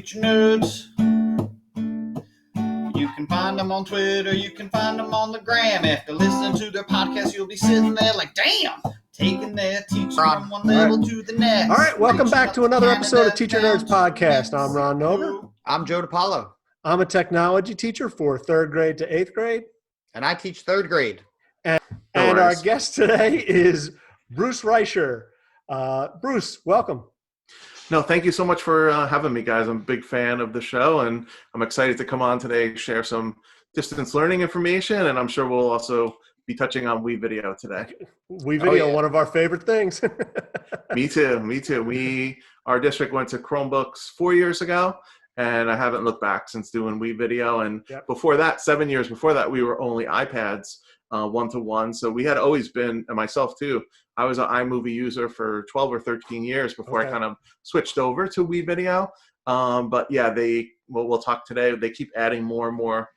teacher nerds. You can find them on Twitter, you can find them on the gram. After listening to their podcast, you'll be sitting there like, damn, taking their teaching from one level to the next. All right, welcome back to another episode of Teacher Nerds Podcast. I'm Ron Nover. I'm Joe DiPaolo. I'm a technology teacher for 3rd grade to 8th grade. And I teach 3rd grade. And our guest today is Bruce Reicher. Bruce, welcome. No, thank you so much for having me, guys. I'm a big fan of the show, and I'm excited to come on today, share some distance learning information, and I'm sure we'll also be touching on WeVideo today. WeVideo, one of our favorite things. Me too. Our district went to Chromebooks 4 years ago, and I haven't looked back since doing WeVideo. And before that, 7 years before that, we were only iPads one-to-one. So we had always been, and myself too, I was an iMovie user for 12 or 13 years before I kind of switched over to WeVideo. But yeah, we'll talk today. They keep adding more and more,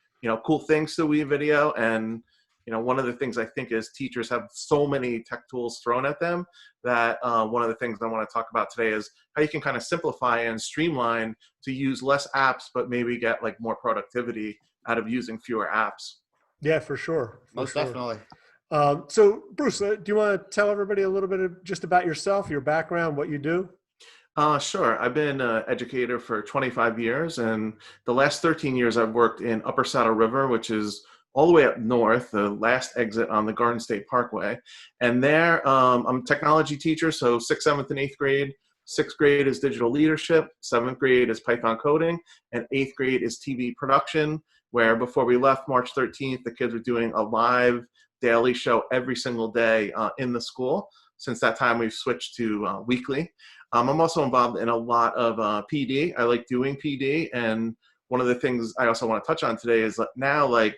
cool things to WeVideo. And, one of the things I think is teachers have so many tech tools thrown at them that one of the things I want to talk about today is how you can kind of simplify and streamline to use less apps, but maybe get like more productivity out of using fewer apps. Yeah, for sure. Most definitely. So, Bruce, do you want to tell everybody a little bit just about yourself, your background, what you do? Sure. I've been an educator for 25 years, and the last 13 years I've worked in Upper Saddle River, which is all the way up north, the last exit on the Garden State Parkway. And there, I'm a technology teacher, so 6th, 7th, and 8th grade. 6th grade is digital leadership, 7th grade is Python coding, and 8th grade is TV production, where before we left March 13th, the kids were doing a live daily show every single day in the school. Since that time, we've switched to weekly. I'm also involved in a lot of PD. I like doing PD. And one of the things I also want to touch on today is that now, like,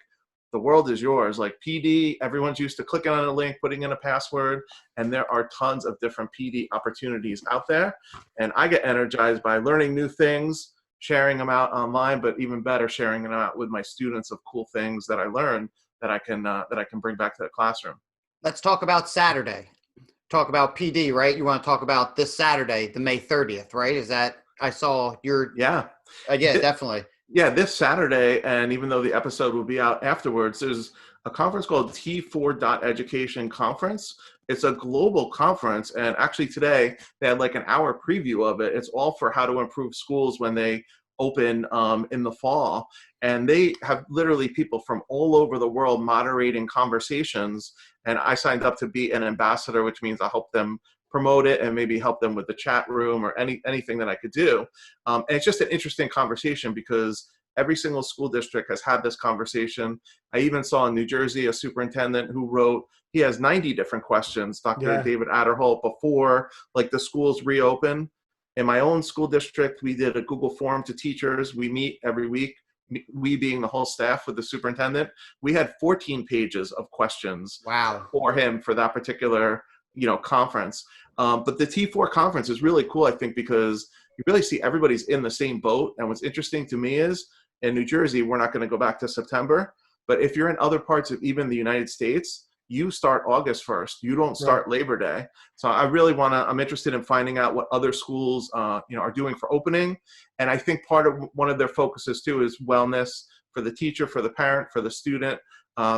the world is yours. Like PD, everyone's used to clicking on a link, putting in a password, and there are tons of different PD opportunities out there. And I get energized by learning new things, sharing them out online, but even better, sharing them out with my students of cool things that I learned that I can bring back to the classroom. Let's talk about Saturday. Talk about PD, right? You want to talk about this Saturday, the May 30th, right? Is that, I saw your... Yeah. Definitely. Yeah, this Saturday, and even though the episode will be out afterwards, there's a conference called T4.Education Conference. It's a global conference, and actually today they had like an hour preview of it. It's all for how to improve schools when they open in the fall. And they have literally people from all over the world moderating conversations. And I signed up to be an ambassador, which means I'll help them promote it and maybe help them with the chat room or anything that I could do. And it's just an interesting conversation because every single school district has had this conversation. I even saw in New Jersey a superintendent who wrote, he has 90 different questions, Dr. David Adderholt, before like the schools reopen. In my own school district, we did a Google form to teachers. We meet every week, we being the whole staff with the superintendent. We had 14 pages of questions for him for that particular conference. But the T4 conference is really cool, I think, because you really see everybody's in the same boat. And what's interesting to me is in New Jersey, we're not going to go back to September. But if you're in other parts of even the United States, you start August 1st. You don't start Labor Day. So I really I'm interested in finding out what other schools, are doing for opening. And I think one of their focuses too is wellness for the teacher, for the parent, for the student.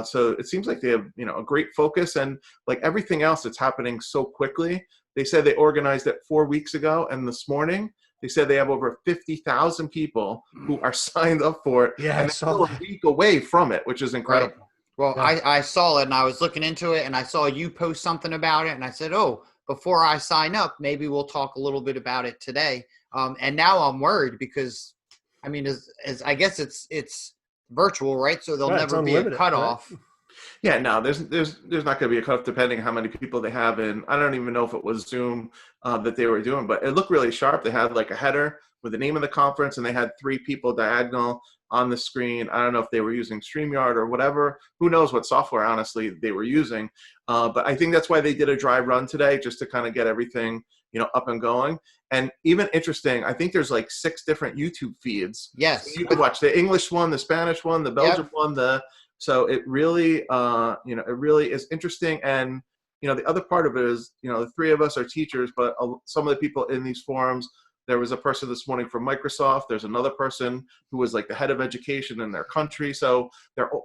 So it seems like they have, a great focus, and like everything else that's happening so quickly. They said they organized it 4 weeks ago, and this morning they said they have over 50,000 people who are signed up for it. Yeah, and they're still a week away from it, which is incredible. Right. Well, I saw it and I was looking into it and I saw you post something about it and I said, oh, before I sign up, maybe we'll talk a little bit about it today. And now I'm worried because, I mean, as I guess it's virtual, right? So there'll never be a cutoff. Right? Yeah, no, there's not going to be a cutoff depending on how many people they have. And I don't even know if it was Zoom that they were doing, but it looked really sharp. They had like a header with the name of the conference and they had 3 people diagonal on the screen. I don't know if they were using StreamYard or whatever. Who knows what software, honestly, they were using. But I think that's why they did a dry run today, just to kind of get everything, up and going. And even interesting, I think there's like 6 different YouTube feeds. Yes. So you could watch the English one, the Spanish one, the Belgian one, so it really, it really is interesting. And, the other part of it is, the 3 of us are teachers, but some of the people in these forums There was a person this morning from Microsoft. There's another person who was like the head of education in their country. So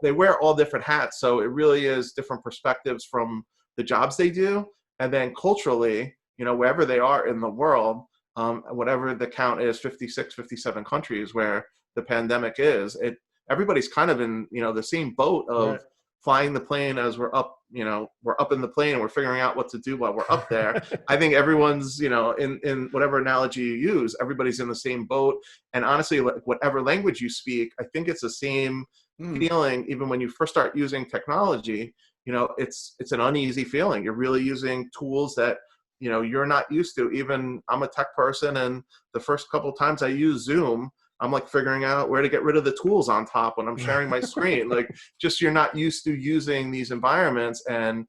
they wear all different hats. So it really is different perspectives from the jobs they do. And then culturally, wherever they are in the world, whatever the count is, 56, 57 countries where the pandemic is, everybody's kind of in, the same boat of right. flying the plane as we're up in the plane and we're figuring out what to do while we're up there. I think everyone's, in whatever analogy you use, everybody's in the same boat. And honestly, whatever language you speak, I think it's the same feeling. Even when you first start using technology, it's an uneasy feeling. You're really using tools that, you're not used to. Even I'm a tech person, and the first couple of times I use Zoom, I'm like figuring out where to get rid of the tools on top when I'm sharing my screen. Like, just, you're not used to using these environments. And,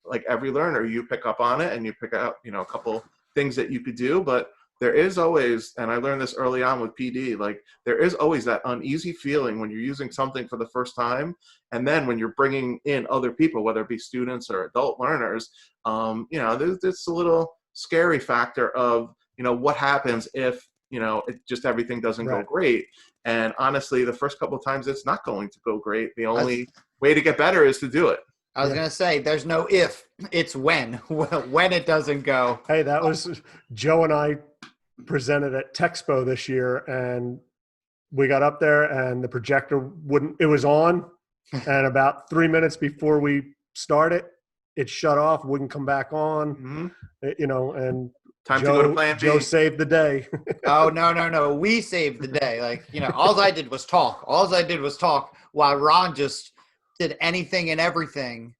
like every learner, you pick up on it and you pick out, a couple things that you could do. But there is always, and I learned this early on with PD, like there is always that uneasy feeling when you're using something for the first time. And then when you're bringing in other people, whether it be students or adult learners, there's this a little scary factor of, what happens if, it just everything doesn't go great. And honestly, the first couple of times it's not going to go great. The only way to get better is to do it. I was going to say, there's no if, it's when it doesn't go. Hey, that was Joe and I presented at Texpo this year, and we got up there and the projector it was on. And about 3 minutes before we started, it shut off, wouldn't come back on, and Time to go to plan B. Joe saved the day. Oh, no. We saved the day. Like, all I did was talk. While Ron just did anything and everything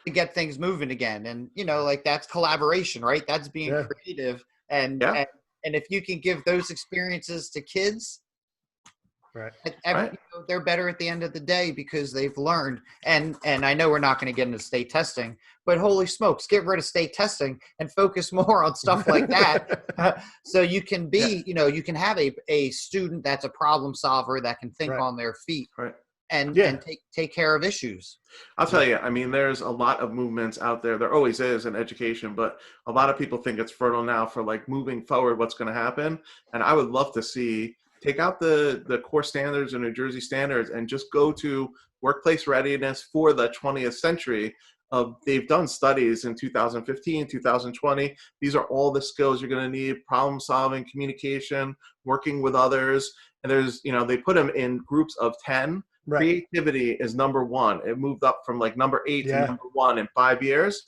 to get things moving again. And, like that's collaboration, right? That's being creative. And if you can give those experiences to kids, right. They're better at the end of the day because they've learned. And I know we're not going to get into state testing, but holy smokes, get rid of state testing and focus more on stuff like that. So you can be, you can have a student that's a problem solver that can think on their feet and take care of issues. I'll tell you, there's a lot of movements out there. There always is in education, but a lot of people think it's fertile now for like moving forward, what's going to happen. And I would love to see, take out the core standards or New Jersey standards and just go to workplace readiness for the 20th century. They've done studies in 2015, 2020. These are all the skills you're going to need: problem solving, communication, working with others. And there's, they put them in groups of 10. Right. Creativity is number one. It moved up from like number 8 to number 1 in 5 years.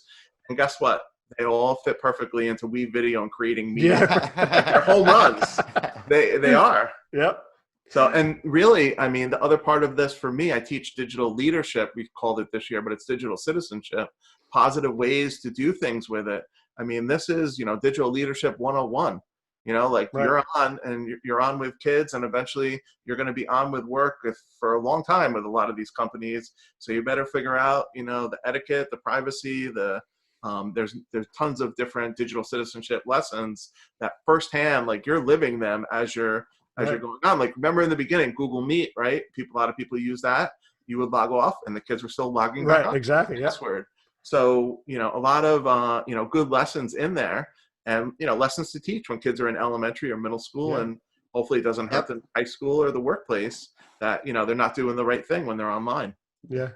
And guess what? They all fit perfectly into Weave Video and creating media. They're home runs. They are. Yep. So, and really, the other part of this for me, I teach digital leadership. We called it this year, but it's digital citizenship, positive ways to do things with it. This is, digital leadership 101. You're on, and you're on with kids, and eventually you're going to be on with work for a long time with a lot of these companies. So you better figure out, the etiquette, the privacy, there's tons of different digital citizenship lessons that firsthand, like you're living them as you're going on. Like, remember in the beginning, Google Meet, right? A lot of people use that. You would log off and the kids were still logging back on. Exactly. Yeah. Password. So, a lot of, good lessons in there, and, lessons to teach when kids are in elementary or middle school. And hopefully it doesn't happen in high school or the workplace that, they're not doing the right thing when they're online. Yeah.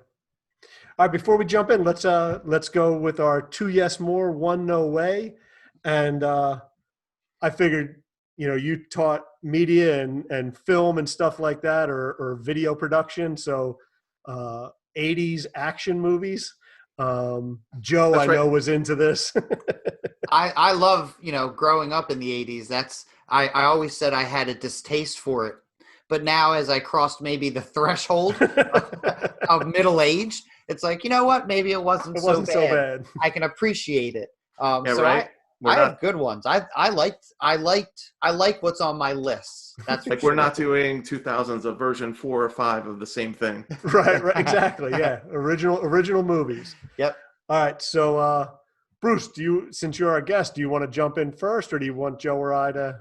All right, before we jump in, let's go with our 2 yes more, 1 no way. And I figured, you taught media and film and stuff like that, or video production. So 80s action movies. Joe, That's I know, was into this. I love, growing up in the 80s. I always said I had a distaste for it. But now as I crossed maybe the threshold of middle age, it's like, you know what? Maybe it wasn't so bad. I can appreciate it. I have good ones. I like what's on my list. That's like, we're not doing 2000s of version 4 or 5 of the same thing. Right. Exactly. Yeah. Original movies. Yep. All right. So, Bruce, since you're our guest, do you want to jump in first, or do you want Joe or I to?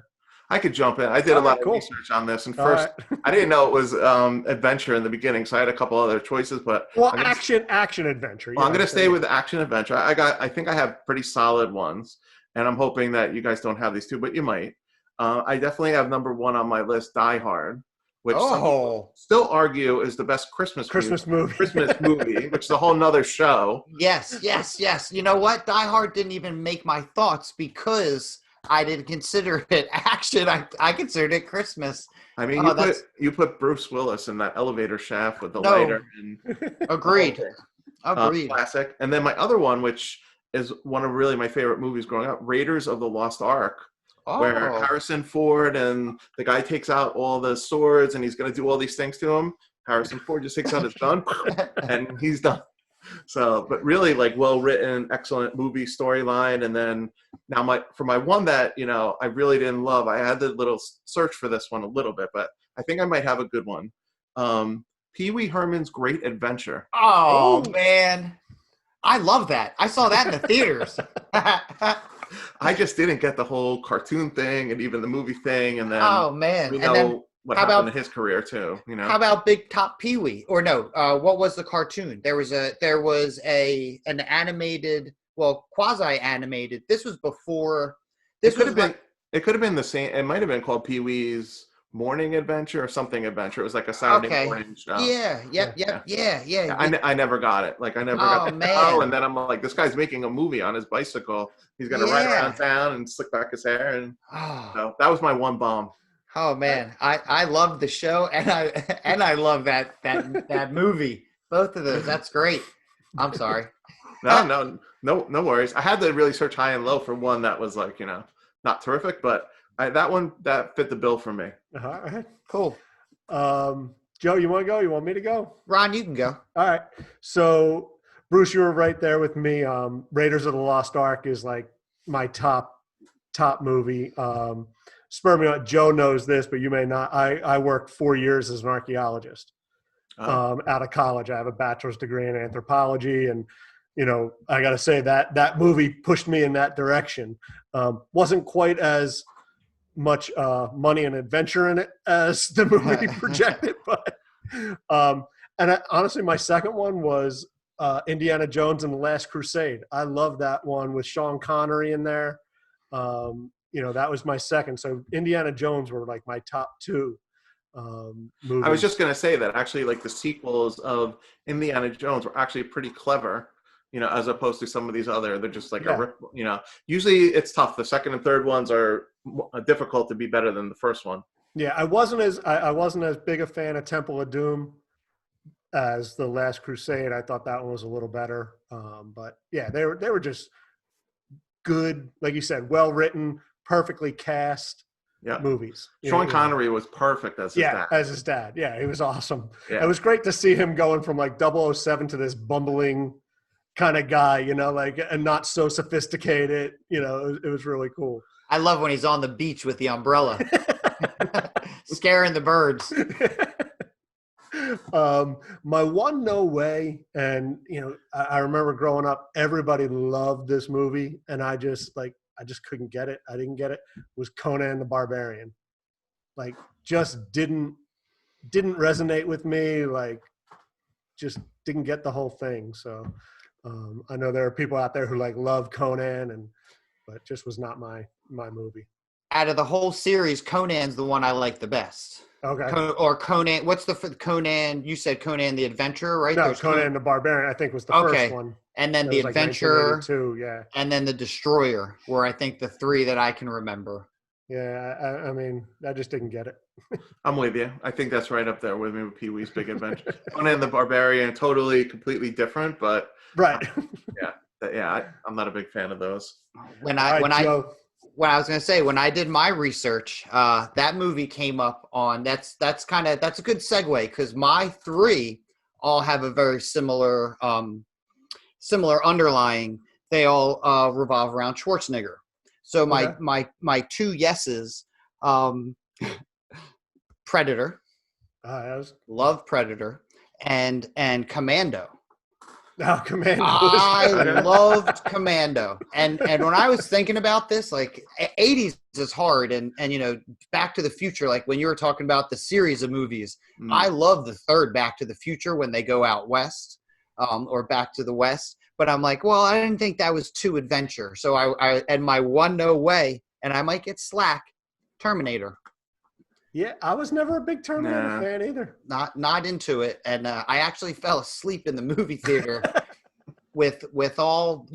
I could jump in. I did a lot of research on this, and first, I didn't know it was adventure in the beginning, so I had a couple other choices. But action adventure. Well, I'm going to stay with the action adventure. I think I have pretty solid ones, and I'm hoping that you guys don't have these too, but you might. I definitely have number one on my list, Die Hard, which some people still argue is the best Christmas movie. Christmas movie, which is a whole nother show. Yes. You know what? Die Hard didn't even make my thoughts because I didn't consider it action. I considered it Christmas. I mean, you put Bruce Willis in that elevator shaft with the No. lighter. And Agreed. Classic. And then my other one, which is one of really my favorite movies growing up, Raiders of the Lost Ark, where Harrison Ford and the guy takes out all the swords and he's going to do all these things to him. Harrison Ford just takes out his gun and he's done. So, but really like well-written, excellent movie storyline. And then now for my one that, I really didn't love, I had to little search for this one a little bit, but I think I might have a good one. Pee-wee Herman's Great Adventure. Oh, man. I love that. I saw that in the theaters. I just didn't get the whole cartoon thing and even the movie thing. And then, we know what happened in his career too. How about Big Top Pee-wee? Or no, what was the cartoon? There was an animated, quasi-animated. This was before. It could have been the same. It might have been called Pee-wee's Morning Adventure or something adventure. It was like a Saturday morning show. Yeah. I never got it. Like I never got the show. And then I'm like, this guy's making a movie on his bicycle. He's gonna ride around town and slick back his hair. And so that was my one bomb. Oh man, I love the show and I love that movie. Both of those. That's great. I'm sorry. No worries. I had to really search high and low for one that was like, not terrific, but that fit the bill for me. All right. Cool. Joe, you want to go? You want me to go? Ron, you can go. All right. So, Bruce, you were right there with me. Raiders of the Lost Ark is like my top movie. Spur me on. Joe knows this, but you may not. I worked 4 years as an archaeologist out of college. I have a bachelor's degree in anthropology, and I got to say that movie pushed me in that direction. Wasn't quite as much money and adventure in it as the movie projected, but honestly, my second one was Indiana Jones and the Last Crusade. I love that one with Sean Connery in there. That was my second. So Indiana Jones were like my top two movies. I was just going to say that actually, like the sequels of Indiana Jones were actually pretty clever. As opposed to some of these they're just like a rip. Usually it's tough. The second and third ones are difficult to be better than the first one. Yeah, I wasn't as big a fan of Temple of Doom as the Last Crusade. I thought that one was a little better. But yeah, they were just good, like you said, well written, perfectly cast movies. Sean Connery was perfect as his dad. As his dad. Yeah, he was awesome. Yeah. It was great to see him going from like 007 to this bumbling kind of guy, and not so sophisticated. It was really cool. I love when he's on the beach with the umbrella, scaring the birds. My one no way, and I remember growing up, everybody loved this movie, and I just couldn't get it. I didn't get it. Was Conan the Barbarian. Like, just didn't resonate with me. Like, just didn't get the whole thing. So I know there are people out there who like love Conan, but it just was not my movie. Out of the whole series, Conan's the one I like the best. Okay. Or Conan. What's the Conan? You said Conan the Adventurer, right? No, Conan the Barbarian, I think, was the first one. And then the Adventurer. Yeah. And then the Destroyer, were I think the three that I can remember. Yeah, I mean, I just didn't get it. I'm with you. I think that's right up there with me with Pee-wee's Big Adventure. Conan the Barbarian, completely different, but right. I'm not a big fan of those. When I was going to say, when I did my research, that movie came up on, that's a good segue because my three all have a very similar underlying. They all revolve around Schwarzenegger. So my two yeses, Predator, love Predator, and Commando. Oh, Commando. I loved Commando. And when I was thinking about this, like 80s is hard. And Back to the Future, like when you were talking about the series of movies, I love the third Back to the Future when they go out west or back to the west. But I'm like, well, I didn't think that was too adventure. So I and my one no way, and I might get slack, Terminator. Yeah, I was never a big Terminator Nah. fan either. Not into it, and I actually fell asleep in the movie theater with all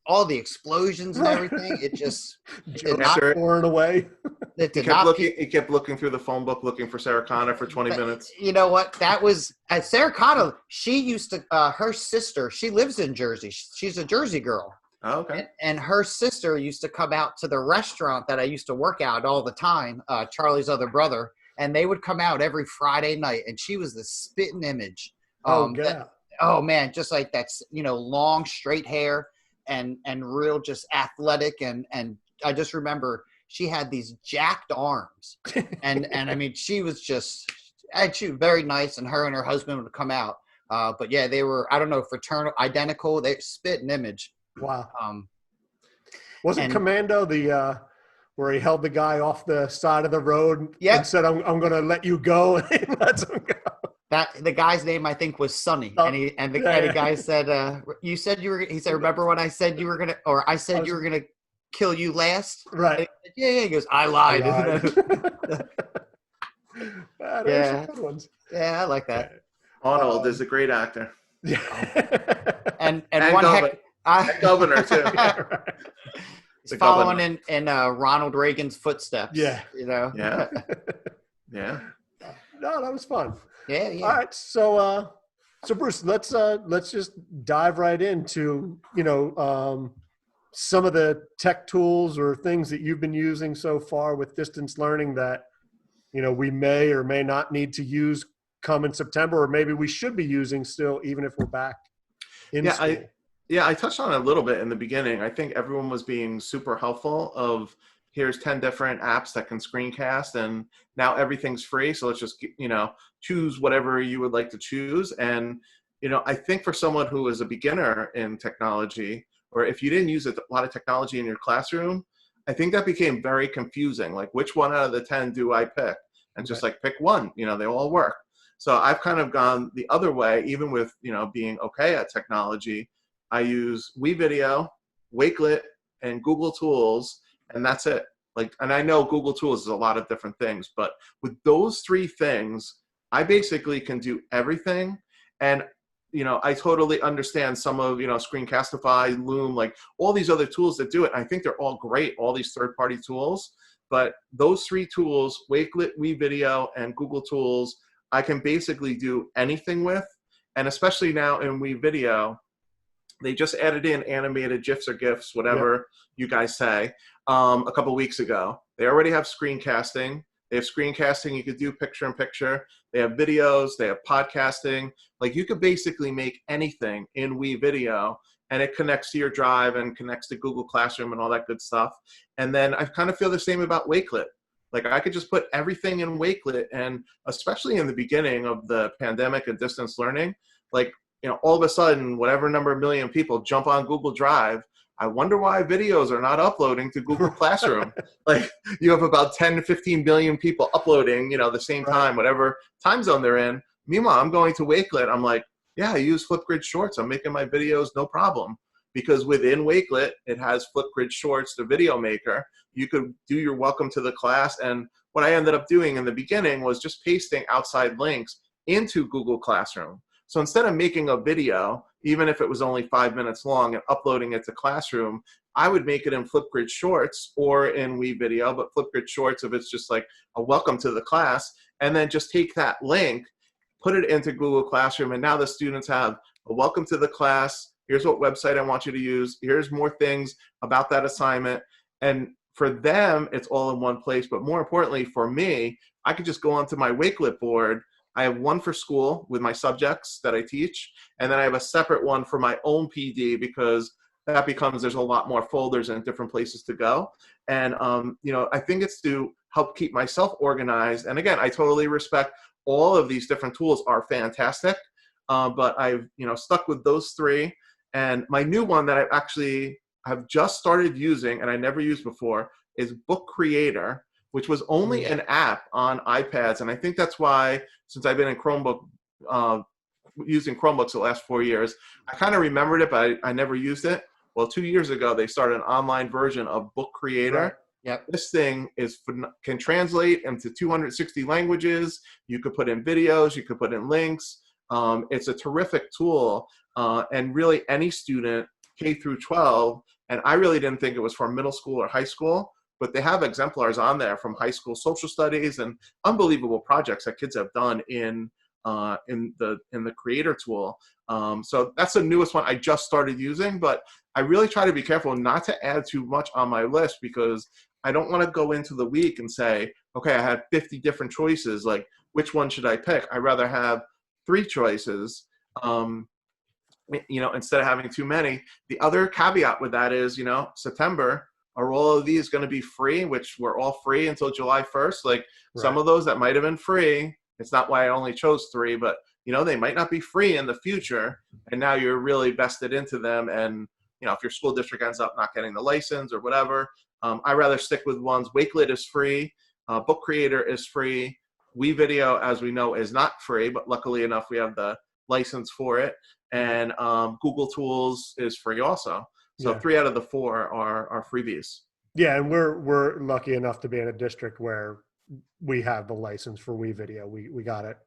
all the explosions and Right. everything. It just Joe did not. Sure. pouring away. It He did kept not. looking. He kept looking through the phone book, looking for Sarah Connor for 20 minutes. You know what? That was Sarah Connor. She used to. Her sister. She lives in Jersey. She's a Jersey girl. Oh, okay. And her sister used to come out to the restaurant that I used to work out all the time, Charlie's other brother, and they would come out every Friday night, and she was the spitting image. Oh, yeah. Oh man, just like that's long straight hair and real just athletic, and I just remember she had these jacked arms, and I mean she was very nice, and her husband would come out, but yeah, they were, I don't know, fraternal, identical, they spit an image. Wow. Wasn't Commando the where he held the guy off the side of the road and said, I'm going to let you go, and he lets him go? That the guy's name I think was Sonny, and the guy said, "You said you were." He said, "Remember when I said you were gonna, or I said you were gonna kill you last?" Right. Said, yeah. He goes, "I lied." Yeah. Good ones. Yeah, I like that. Arnold is a great actor. Yeah. And And one governor too. He's following in Ronald Reagan's footsteps. Yeah. Yeah. Yeah. No, that was fun. Yeah. All right, so Bruce, let's just dive right into some of the tech tools or things that you've been using so far with distance learning that we may or may not need to use come in September, or maybe we should be using still, even if we're back in school. I touched on it a little bit in the beginning. I think everyone was being super helpful of, here's 10 different apps that can screencast, and now everything's free. So let's just, choose whatever you would like to choose. And, I think for someone who is a beginner in technology, or if you didn't use a lot of technology in your classroom, I think that became very confusing. Like, which one out of the 10 do I pick? And just pick one, they all work. So I've kind of gone the other way, even with, being okay at technology. I use WeVideo, Wakelet, and Google Tools, and that's it. And I know Google Tools is a lot of different things, but with those three things, I basically can do everything. And, I totally understand some of, Screencastify, Loom, all these other tools that do it. I think they're all great, all these third-party tools. But those three tools, Wakelet, WeVideo, and Google Tools, I can basically do anything with. And especially now in WeVideo, they just added in animated GIFs or GIFs, whatever you guys say, a couple weeks ago. They already have screencasting. They have screencasting. You could do picture-in-picture. They have videos. They have podcasting. You could basically make anything in WeVideo, and it connects to your drive and connects to Google Classroom and all that good stuff. And then I kind of feel the same about Wakelet. I could just put everything in Wakelet, and especially in the beginning of the pandemic and distance learning, all of a sudden, whatever number of million people jump on Google Drive. I wonder why videos are not uploading to Google Classroom. You have about 10 to 15 billion people uploading, the same time, whatever time zone they're in. Meanwhile, I'm going to Wakelet. I'm like, yeah, I use Flipgrid Shorts. I'm making my videos no problem. Because within Wakelet, it has Flipgrid Shorts, the video maker. You could do your welcome to the class. And what I ended up doing in the beginning was just pasting outside links into Google Classroom. So instead of making a video, even if it was only 5 minutes long, and uploading it to Classroom, I would make it in Flipgrid Shorts or in WeVideo, but Flipgrid Shorts if it's just a welcome to the class, and then just take that link, put it into Google Classroom, and now the students have a welcome to the class. Here's what website I want you to use. Here's more things about that assignment. And for them, it's all in one place. But more importantly, for me, I could just go onto my Wakelet board. I have one for school with my subjects that I teach, and then I have a separate one for my own PD, because that becomes, there's a lot more folders and different places to go. And, I think it's to help keep myself organized. And again, I totally respect all of these different tools are fantastic, but I've, stuck with those three. And my new one that I actually have just started using and I never used before is Book Creator, which was only an app on iPads. And I think that's why, since I've been in Chromebook, using Chromebooks the last 4 years, I kind of remembered it, but I never used it. Well, 2 years ago, they started an online version of Book Creator. Yep. This thing can translate into 260 languages. You could put in videos, you could put in links. It's a terrific tool, and really any student, K through 12, and I really didn't think it was for middle school or high school, but they have exemplars on there from high school social studies and unbelievable projects that kids have done in the creator tool. So that's the newest one I just started using, but I really try to be careful not to add too much on my list, because I don't want to go into the week and say, okay, I have 50 different choices. Like, which one should I pick? I'd rather have 3 choices, instead of having too many. The other caveat with that is, September, are all of these going to be free, which were all free until July 1st? Like, some of those that might have been free, it's not why I only chose 3, but, they might not be free in the future. And now you're really vested into them. And, if your school district ends up not getting the license or whatever, I rather stick with ones. Wakelet is free. Book Creator is free. WeVideo, as we know, is not free, but luckily enough, we have the license for it. And Google Tools is free also. So 3 out of the 4 are freebies. Yeah, and we're lucky enough to be in a district where we have the license for WeVideo. We got it,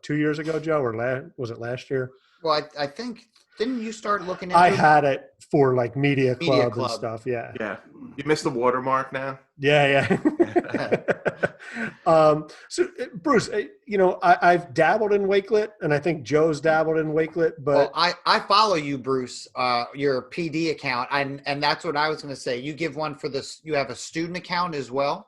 2 years ago, Joe, or was it last year? Well, I think, didn't you start looking into I had it for like Media Club and Club. stuff. Yeah. Yeah. You missed the watermark now. Yeah. So Bruce, I've dabbled in Wakelet, and I think Joe's dabbled in Wakelet, but I follow you, Bruce, your PD account. And that's what I was going to say. You give one for this, you have a student account as well.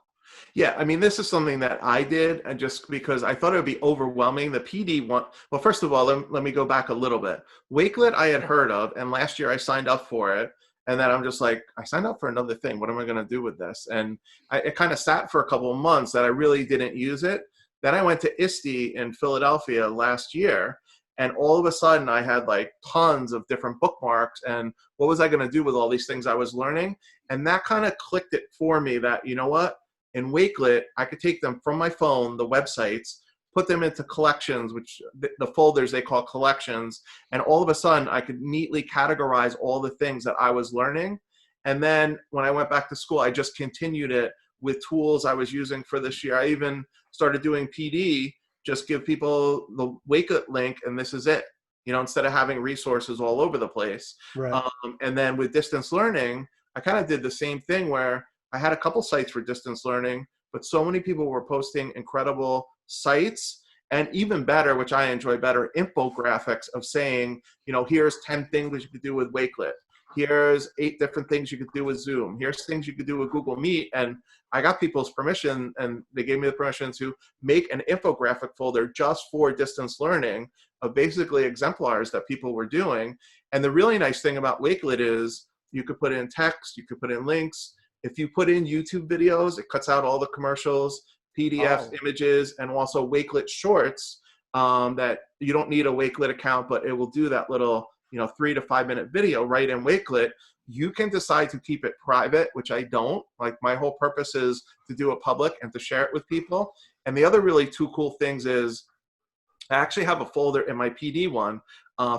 Yeah, I mean, this is something that I did, and just because I thought it would be overwhelming. The PD one, well, first of all, let me go back a little bit. Wakelet I had heard of, and last year I signed up for it, and then I'm just like, I signed up for another thing. What am I going to do with this? And it kind of sat for a couple of months that I really didn't use it. Then I went to ISTE in Philadelphia last year, and all of a sudden I had like tons of different bookmarks, and what was I going to do with all these things I was learning? And that kind of clicked it for me that, you know what? In Wakelet, I could take them from my phone, the websites, put them into collections, which the folders they call collections, and all of a sudden I could neatly categorize all the things that I was learning. And then when I went back to school, I just continued it with tools I was using for this year. I even started doing PD, just give people the Wakelet link, and this is it, instead of having resources all over the place. right. And then with distance learning, I kind of did the same thing where I had a couple sites for distance learning, but so many people were posting incredible sites, and even better, which I enjoy better, infographics of saying, here's 10 things you could do with Wakelet. Here's 8 different things you could do with Zoom. Here's things you could do with Google Meet. And I got people's permission, and they gave me the permission to make an infographic folder just for distance learning of basically exemplars that people were doing. And the really nice thing about Wakelet is you could put in text, you could put in links. If you put in YouTube videos, it cuts out all the commercials, PDFs, images, and also Wakelet shorts that you don't need a Wakelet account, but it will do that little 3 to 5 minute video right in Wakelet. You can decide to keep it private, which I don't. Like, my whole purpose is to do it public and to share it with people. And the other really 2 cool things is I actually have a folder in my PD one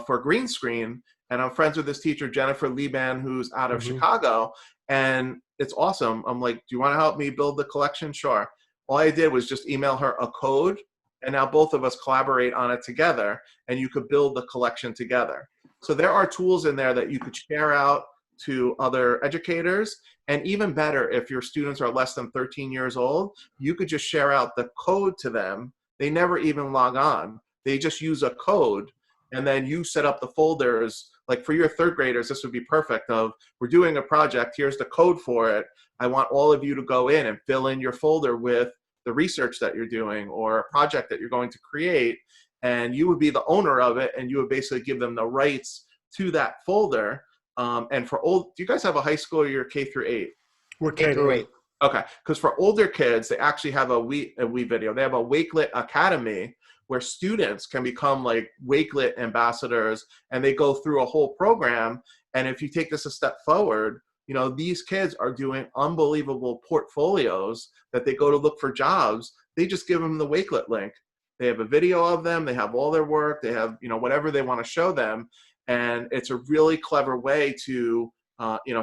for green screen, and I'm friends with this teacher, Jennifer Liban, who's out of Chicago, and it's awesome. I'm like, do you want to help me build the collection? Sure. All I did was just email her a code, and now both of us collaborate on it together, and you could build the collection together. So there are tools in there that you could share out to other educators, and even better, if your students are less than 13 years old, you could just share out the code to them. They never even log on. They just use a code, and then you set up the folders. Like, for your 3rd graders, this would be perfect of, we're doing a project, here's the code for it. I want all of you to go in and fill in your folder with the research that you're doing or a project that you're going to create, and you would be the owner of it, and you would basically give them the rights to that folder. And for do you guys have a high school or you're K through 8? We're K through 8. Okay, because for older kids, they actually have a WeVideo. They have a Wakelet Academy where students can become like Wakelet ambassadors, and they go through a whole program. And if you take this a step forward, these kids are doing unbelievable portfolios that they go to look for jobs. They just give them the Wakelet link. They have a video of them. They have all their work. They have, whatever they want to show them. And it's a really clever way to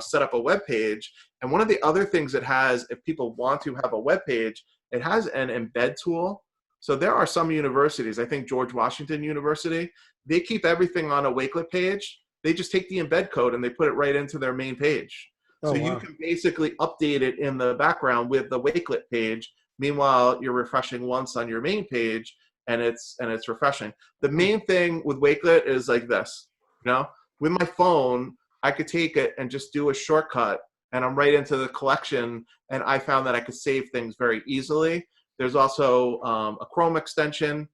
set up a web page. And one of the other things it has, if people want to have a web page, it has an embed tool. So there are some universities, I think George Washington University, they keep everything on a Wakelet page. They just take the embed code and they put it right into their main page. So you can basically update it in the background with the Wakelet page. Meanwhile, you're refreshing once on your main page, and it's refreshing. The main thing with Wakelet is like this, with my phone, I could take it and just do a shortcut, and I'm right into the collection. And I found that I could save things very easily. There's also a Chrome extension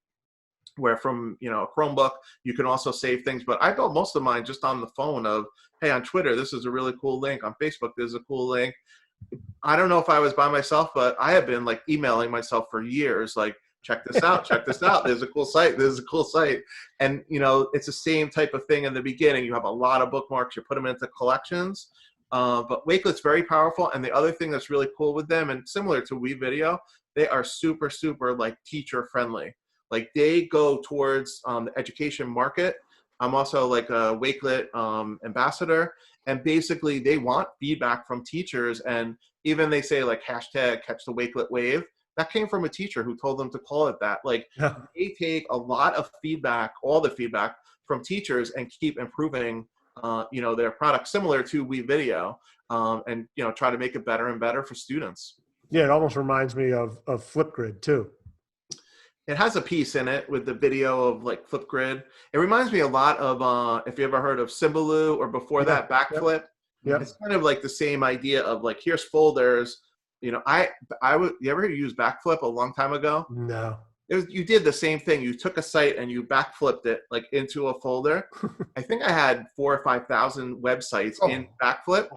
where from a Chromebook you can also save things. But I built most of mine just on the phone. Of hey, on Twitter this is a really cool link. On Facebook there's a cool link. I don't know if I was by myself, but I have been like emailing myself for years, like, check this out, check this out. There's a cool site. There's a cool site. And, it's the same type of thing in the beginning. You have a lot of bookmarks. You put them into collections. But Wakelet's very powerful. And the other thing that's really cool with them, and similar to WeVideo, they are super, super like teacher friendly. Like they go towards the education market. I'm also like a Wakelet ambassador. And basically they want feedback from teachers. And even they say like hashtag catch the Wakelet wave. That came from a teacher who told them to call it that. Like they take a lot of feedback, all the feedback from teachers, and keep improving, their product, similar to WeVideo, and try to make it better and better for students. Yeah, it almost reminds me of Flipgrid too. It has a piece in it with the video of like Flipgrid. It reminds me a lot of if you ever heard of Symbaloo, or before that Backflip. Yeah, it's kind of like the same idea of like, here's folders. You ever use Backflip a long time ago? No. You did the same thing. You took a site and you backflipped it like into a folder. I think I had 4,000 or 5,000 websites in Backflip,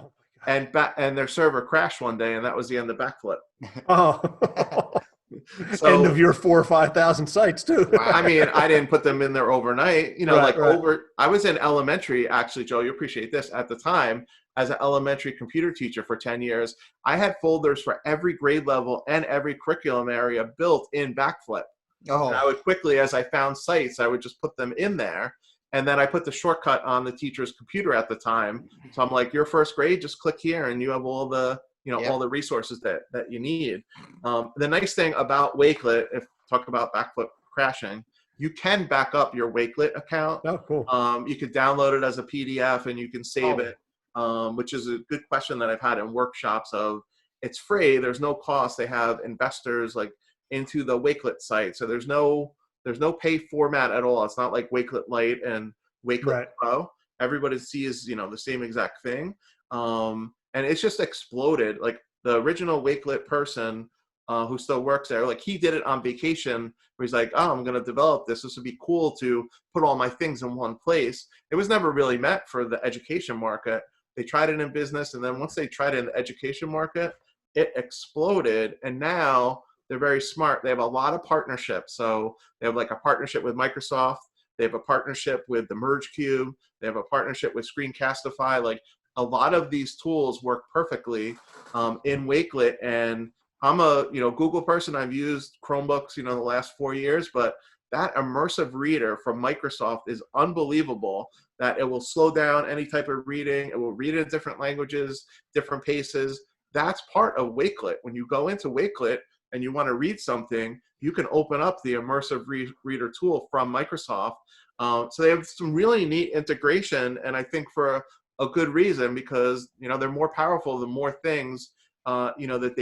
and their server crashed one day, and that was the end of Backflip. Oh, So, end of your 4,000 or 5,000 sites too. I mean, I didn't put them in there overnight. I was in elementary, actually, Joe, you appreciate this, at the time, as an elementary computer teacher for 10 years. I had folders for every grade level and every curriculum area built in Backflip. Oh. And I would quickly, as I found sites, I would just put them in there. And then I put the shortcut on the teacher's computer at the time. So I'm like, your first grade, just click here and you have all the, all the resources that you need. The nice thing about Wakelet, if talk about Backflip crashing, you can back up your Wakelet account. Oh, cool. You could download it as a PDF and you can save it, which is a good question that I've had in workshops of, it's free, there's no cost. They have investors like into the Wakelet site. So there's no pay format at all. It's not like Wakelet Lite and Wakelet Pro. Everybody sees, the same exact thing. And it's just exploded. Like the original Wakelet person who still works there, like he did it on vacation where he's like, oh, I'm going to develop this. This would be cool to put all my things in one place. It was never really meant for the education market. They tried it in business. And then once they tried it in the education market, it exploded. And now they're very smart. They have a lot of partnerships. So they have like a partnership with Microsoft. They have a partnership with the Merge Cube. They have a partnership with Screencastify. Like a lot of these tools work perfectly in Wakelet. And I'm a Google person. I've used Chromebooks the last 4 years, but that immersive reader from Microsoft is unbelievable. That it will slow down any type of reading. It will read in different languages, different paces. That's part of Wakelet. When you go into Wakelet and you want to read something, you can open up the immersive reader tool from Microsoft. So they have some really neat integration, and I think for a good reason, because they're more powerful the more things that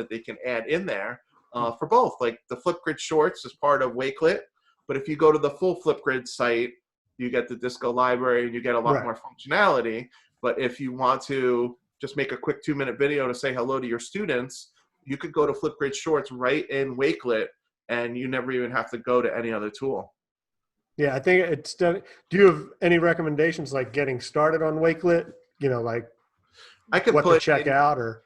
they can add in there for both. Like the Flipgrid Shorts is part of Wakelet, but if you go to the full Flipgrid site, you get the Disco library and you get a lot more functionality. But if you want to just make a quick 2-minute video to say hello to your students, you could go to Flipgrid Shorts right in Wakelet, and you never even have to go to any other tool. Yeah, I think it's done. Do you have any recommendations like getting started on Wakelet? Like I could what to check out, or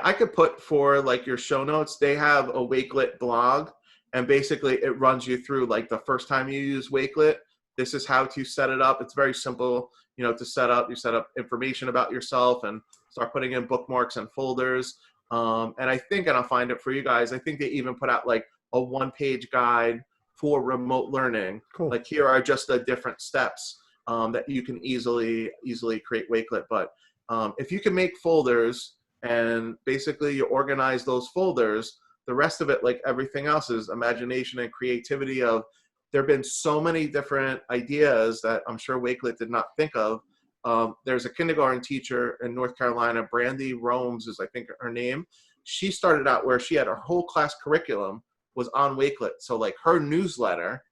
I could put for like your show notes. They have a Wakelet blog, and basically it runs you through like the first time you use Wakelet. This is how to set it up. It's very simple, to set up. You set up information about yourself and start putting in bookmarks and folders. And I think, and I'll find it for you guys, I think they even put out like a 1-page guide for remote learning. Cool. Like here are just the different steps that you can easily create Wakelet. But If you can make folders and basically you organize those folders, the rest of it, like everything else, is imagination and creativity. Of there have been so many different ideas that I'm sure Wakelet did not think of. There's a kindergarten teacher in North Carolina, Brandy Romes is I think her name. She started out where she had her whole class curriculum was on Wakelet. So like her newsletter,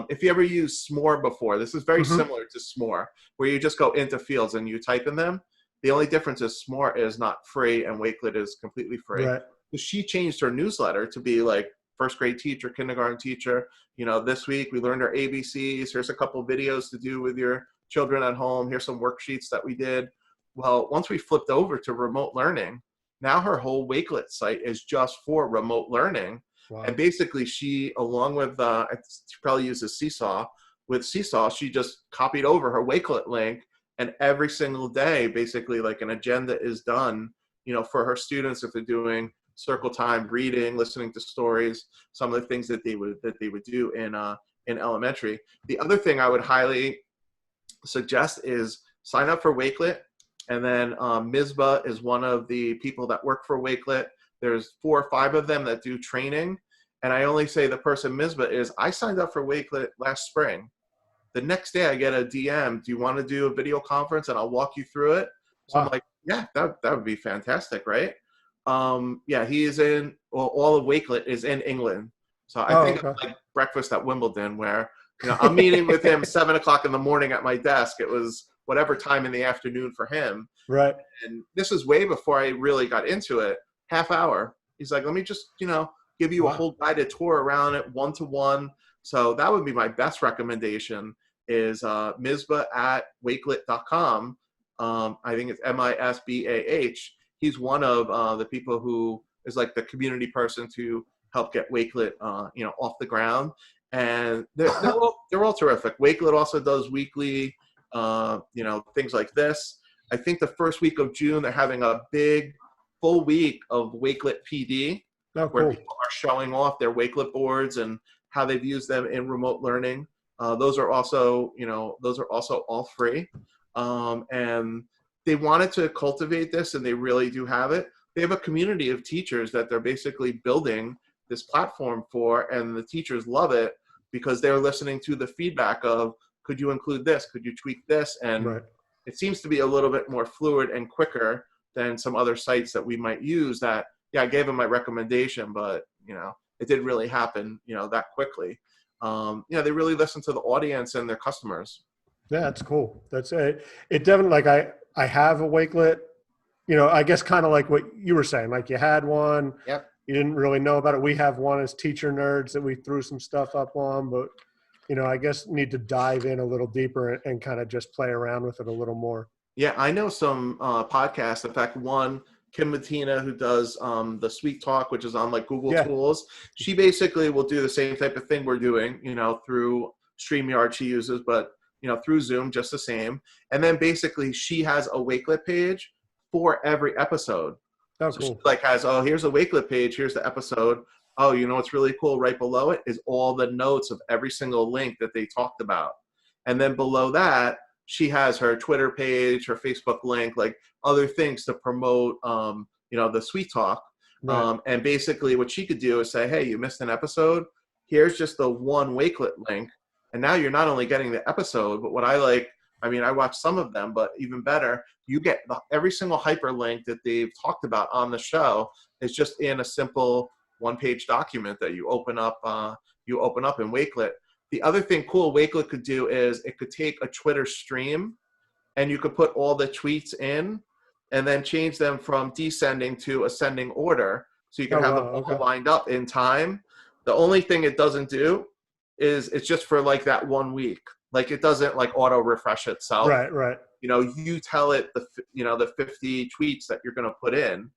if you ever used S'more before, this is very similar to S'more, where you just go into fields and you type in them. The only difference is S'more is not free and Wakelet is completely free. Right. So she changed her newsletter to be like first grade teacher, kindergarten teacher. You know, this week we learned our ABCs. Here's a couple videos to do with your children at home. Here's some worksheets that we did. Well, once we flipped over to remote learning, now her whole Wakelet site is just for remote learning. Wow. And basically she, along with, she probably uses Seesaw. With Seesaw, she just copied over her Wakelet link, and every single day, basically like an agenda is done, you know, for her students if they're doing circle time, reading, listening to stories, some of the things that they would do in elementary. The other thing I would highly suggest is sign up for Wakelet, and then Mizba is one of the people that work for Wakelet. There's 4 or 5 of them that do training, and I only say the person Mizba is, I signed up for Wakelet last spring. The next day I get a DM, do you want to do a video conference and I'll walk you through it? So Wow. I'm like, yeah, that would be fantastic, right? Yeah, he is in, well, all of Wakelet is in England. So I think okay. it's like breakfast at Wimbledon where, you know, I'm meeting with him 7 o'clock in the morning at my desk. It was whatever time in the afternoon for him. Right. And this is way before I really got into it. Half hour. He's like, let me just, you know, give you a whole guided tour around it, 1-to-1. So that would be my best recommendation is Mizba at wakelet.com. I think it's MISBAH. He's one of the people who is like the community person to help get Wakelet, you know, off the ground. And they're all terrific. Wakelet also does weekly, you know, things like this. I think the first week of June, they're having a big full week of Wakelet PD, where people are showing off their Wakelet boards and how they've used them in remote learning. Those are also, you know, all free. And they wanted to cultivate this, and they really do have it. They have a community of teachers that they're basically building this platform for, and the teachers love it because they're listening to the feedback of, could you include this? Could you tweak this? And it seems to be a little bit more fluid and quicker than some other sites that we might use that, yeah, I gave them my recommendation, but, you know, it didn't really happen, you know, that quickly. You know, they really listen to the audience and their customers. Yeah, that's cool. That's it. It definitely, like I have a Wakelet, you know, I guess kind of like what you were saying, like you had one, Yep. you didn't really know about it. We have one as teacher nerds that we threw some stuff up on, but, you know, I guess need to dive in a little deeper and kind of just play around with it a little more. Yeah, I know some podcasts. In fact, one, Kim Mattina, who does the Sweet Talk, which is on like Google Tools, she basically will do the same type of thing we're doing, you know, through StreamYard she uses, but, you know, through Zoom, just the same. And then basically she has a Wakelet page for every episode. Oh, so cool. she like has, oh, here's a Wakelet page, here's the episode. Oh, you know what's really cool? Right below it is all the notes of every single link that they talked about. And then below that, she has her Twitter page, her Facebook link, like other things to promote, you know, the Sweet Talk. Right. And basically what she could do is say, hey, you missed an episode. Here's just the one Wakelet link. And now you're not only getting the episode, but what I like, I mean, I watch some of them, but even better, you get every single hyperlink that they've talked about on the show is just in a simple one-page document that you open up in Wakelet. The other thing cool Wakelet could do is it could take a Twitter stream and you could put all the tweets in and then change them from descending to ascending order. So you can have them all lined up in time. The only thing it doesn't do is it's just for like that 1 week. Like it doesn't like auto refresh itself. Right. You know, you tell it the 50 tweets that you're going to put in.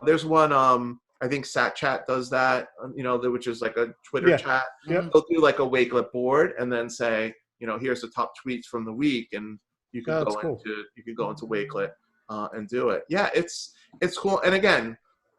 There's one, I think Sat Chat does that, you know, which is like a Twitter chat. Yep. They'll do like a Wakelet board and then say, you know, here's the top tweets from the week, and you can go into Wakelet and do it. Yeah, it's cool. And again,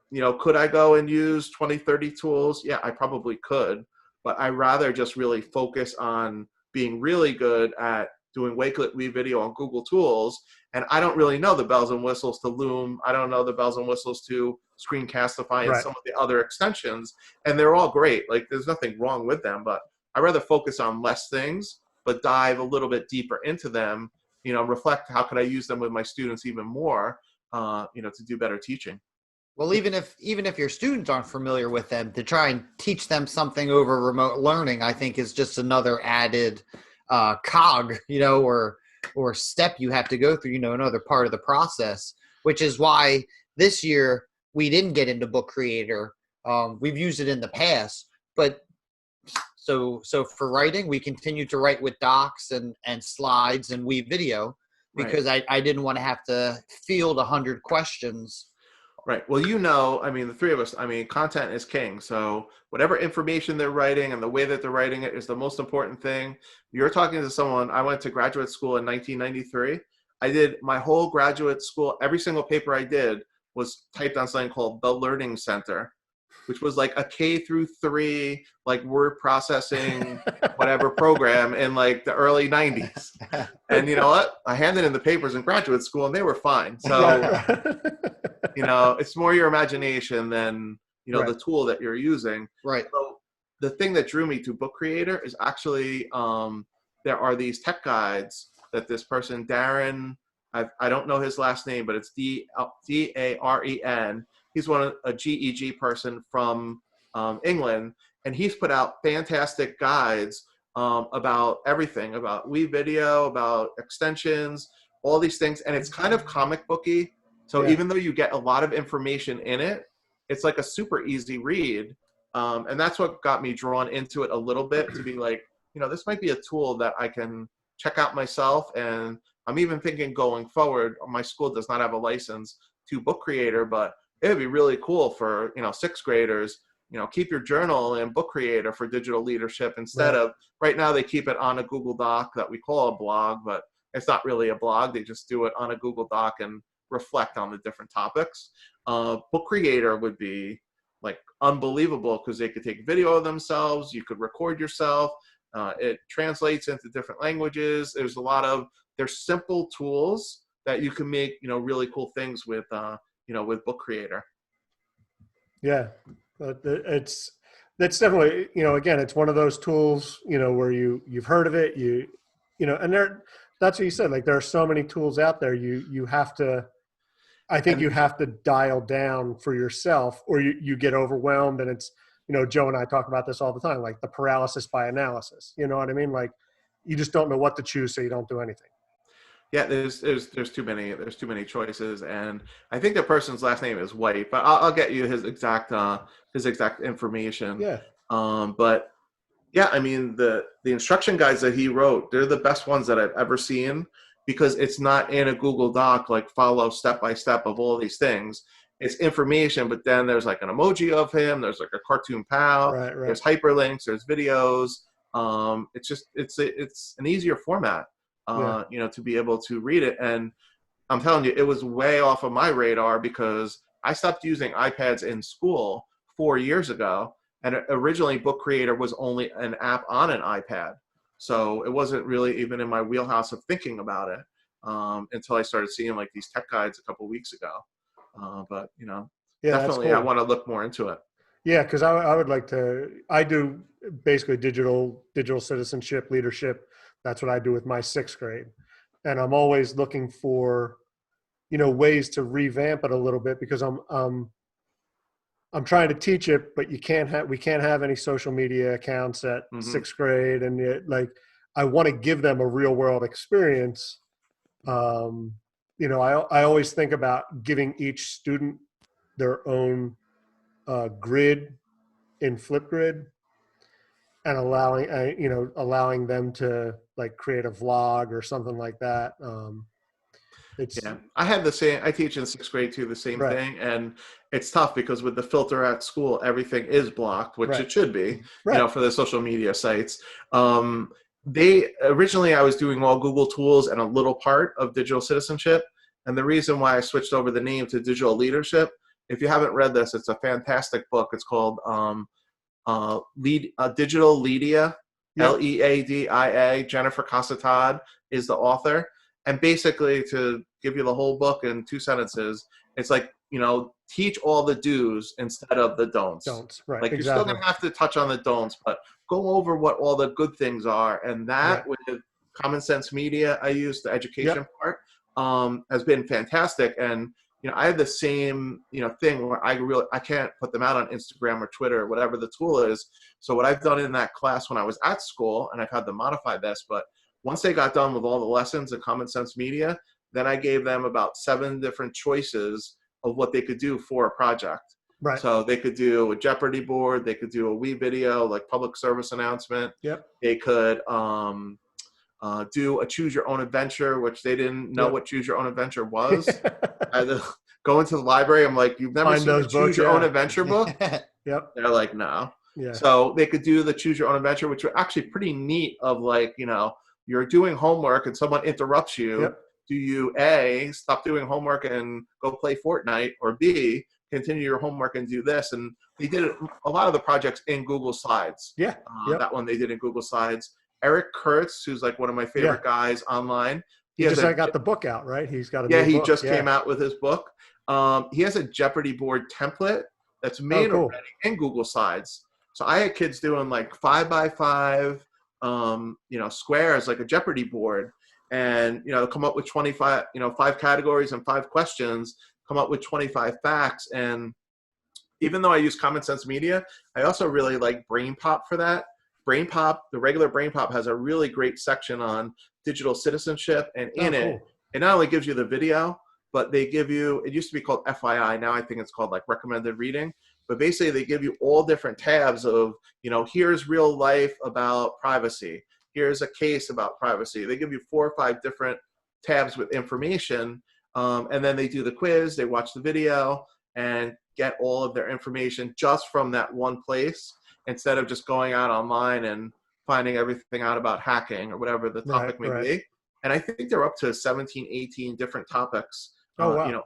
you know, could I go and use 20, 30 tools? Yeah, I probably could, but I rather just really focus on being really good at doing Wakelet video on Google Tools, and I don't really know the bells and whistles to Loom. I don't know the bells and whistles to Screencastify and some of the other extensions, and they're all great. Like, there's nothing wrong with them, but I'd rather focus on less things, but dive a little bit deeper into them, reflect how could I use them with my students even more, to do better teaching. Well, even if your students aren't familiar with them, to try and teach them something over remote learning, I think is just another added cog, or step you have to go through, another part of the process, which is why this year we didn't get into Book Creator. We've used it in the past, but so for writing, we continue to write with docs and slides and Weave Video, because I didn't want to have to field 100 questions. Right. Well, the three of us, content is king. So whatever information they're writing and the way that they're writing it is the most important thing. You're talking to someone. I went to graduate school in 1993. I did my whole graduate school. Every single paper I did was typed on something called the Learning Center, which was like a K-3 like word processing whatever program in like the early 90s. And you know what? I handed in the papers in graduate school and they were fine. So it's more your imagination than the tool that you're using. Right. So the thing that drew me to Book Creator is actually there are these tech guides that this person, Darren, I don't know his last name, but it's Daren. He's a GEG person from England, and he's put out fantastic guides about everything, about Weave Video, about extensions, all these things, and it's kind of comic booky. So even though you get a lot of information in it, it's like a super easy read, and that's what got me drawn into it a little bit, to be like, this might be a tool that I can check out myself. And I'm even thinking going forward, my school does not have a license to Book Creator, but it would be really cool for, sixth graders, keep your journal in Book Creator for digital leadership instead of, right now they keep it on a Google Doc that we call a blog, but it's not really a blog. They just do it on a Google Doc and reflect on the different topics. Book Creator would be like unbelievable, because they could take video of themselves. You could record yourself. It translates into different languages. There's simple tools that you can make, really cool things with, with Book Creator. Yeah. That's definitely, again, it's one of those tools, where you've heard of it, and that's what you said, like there are so many tools out there. You have to dial down for yourself, or you get overwhelmed, and it's, Joe and I talk about this all the time, like the paralysis by analysis, you know what I mean? Like you just don't know what to choose, so you don't do anything. Yeah, there's too many choices, and I think the person's last name is White, but I'll get you his exact information. Yeah. But yeah, the instruction guides that he wrote, they're the best ones that I've ever seen, because it's not in a Google Doc like follow step by step of all these things. It's information, but then there's like an emoji of him. There's like a cartoon pal. Right. There's hyperlinks. There's videos. It's an easier format. To be able to read it. And I'm telling you, it was way off of my radar, because I stopped using iPads in school 4 years ago. And originally Book Creator was only an app on an iPad. So it wasn't really even in my wheelhouse of thinking about it until I started seeing like these tech guides a couple of weeks ago. But definitely cool. I want to look more into it. Yeah, because I would like to. I do basically digital citizenship leadership. That's what I do with my sixth grade, and I'm always looking for, ways to revamp it a little bit, because I'm trying to teach it, but we can't have any social media accounts at sixth grade, and I want to give them a real world experience. I always think about giving each student their own grid in Flipgrid, and allowing them to like create a vlog or something like that. I have the same. I teach in sixth grade too, the same thing, and it's tough because with the filter at school, everything is blocked, which it should be, for the social media sites. Originally I was doing all Google tools and a little part of digital citizenship, and the reason why I switched over the name to digital leadership. If you haven't read this, it's a fantastic book. It's called Digital Leadia Yep. Leadia. Jennifer Casatad is the author. And basically, to give you the whole book in 2 sentences, it's like, teach all the do's instead of the don'ts. Right. Like, exactly. you're still going to have to touch on the don'ts, but go over what all the good things are. And that with Common Sense Media, I use the education part, has been fantastic. And, I have the same, thing where I can't put them out on Instagram or Twitter or whatever the tool is. So what I've done in that class when I was at school, and I've had them modify this, but once they got done with all the lessons in Common Sense Media, then I gave them about 7 different choices of what they could do for a project. Right. So they could do a Jeopardy board. They could do a wee video, like public service announcement. Yep. They could do a choose your own adventure, which they didn't know what choose your own adventure was. I had to go into the library. I'm like, you've never seen a choose your own adventure book? Yep. They're like, no. Yeah. So they could do the choose your own adventure, which were actually pretty neat of like, you're doing homework and someone interrupts you. Yep. Do you A, stop doing homework and go play Fortnite, or B, continue your homework and do this? And they did a lot of the projects in Google Slides. Yeah. That one they did in Google Slides. Eric Kurtz, who's like one of my favorite guys online. He just got the book out, right? He's got a new he book. just came out with his book. He has a Jeopardy board template that's made already in Google Slides. So I had kids doing like 5x5, squares, like a Jeopardy board, and come up with 25, 5 categories and 5 questions, come up with 25 facts. And even though I use Common Sense Media, I also really like Brain Pop for that. Brain Pop, the regular Brain Pop, has a really great section on digital citizenship, and it not only gives you the video, but they give you, it used to be called FYI, now I think it's called like recommended reading, but basically they give you all different tabs of, here's real life about privacy, here's a case about privacy. They give you 4 or 5 different tabs with information, and then they do the quiz, they watch the video, and get all of their information just from that one place, instead of just going out online and finding everything out about hacking or whatever the topic may be. And I think they're up to 17, 18 different topics,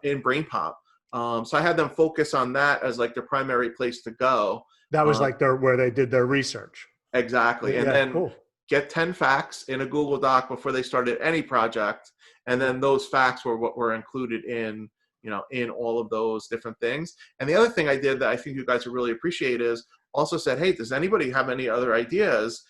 in Brain Pop. So I had them focus on that as like their primary place to go. That was like where they did their research. Exactly. And then get 10 facts in a Google Doc before they started any project. And then those facts were what were included in, in all of those different things. And the other thing I did that I think you guys would really appreciate is also said, hey, does anybody have any other ideas?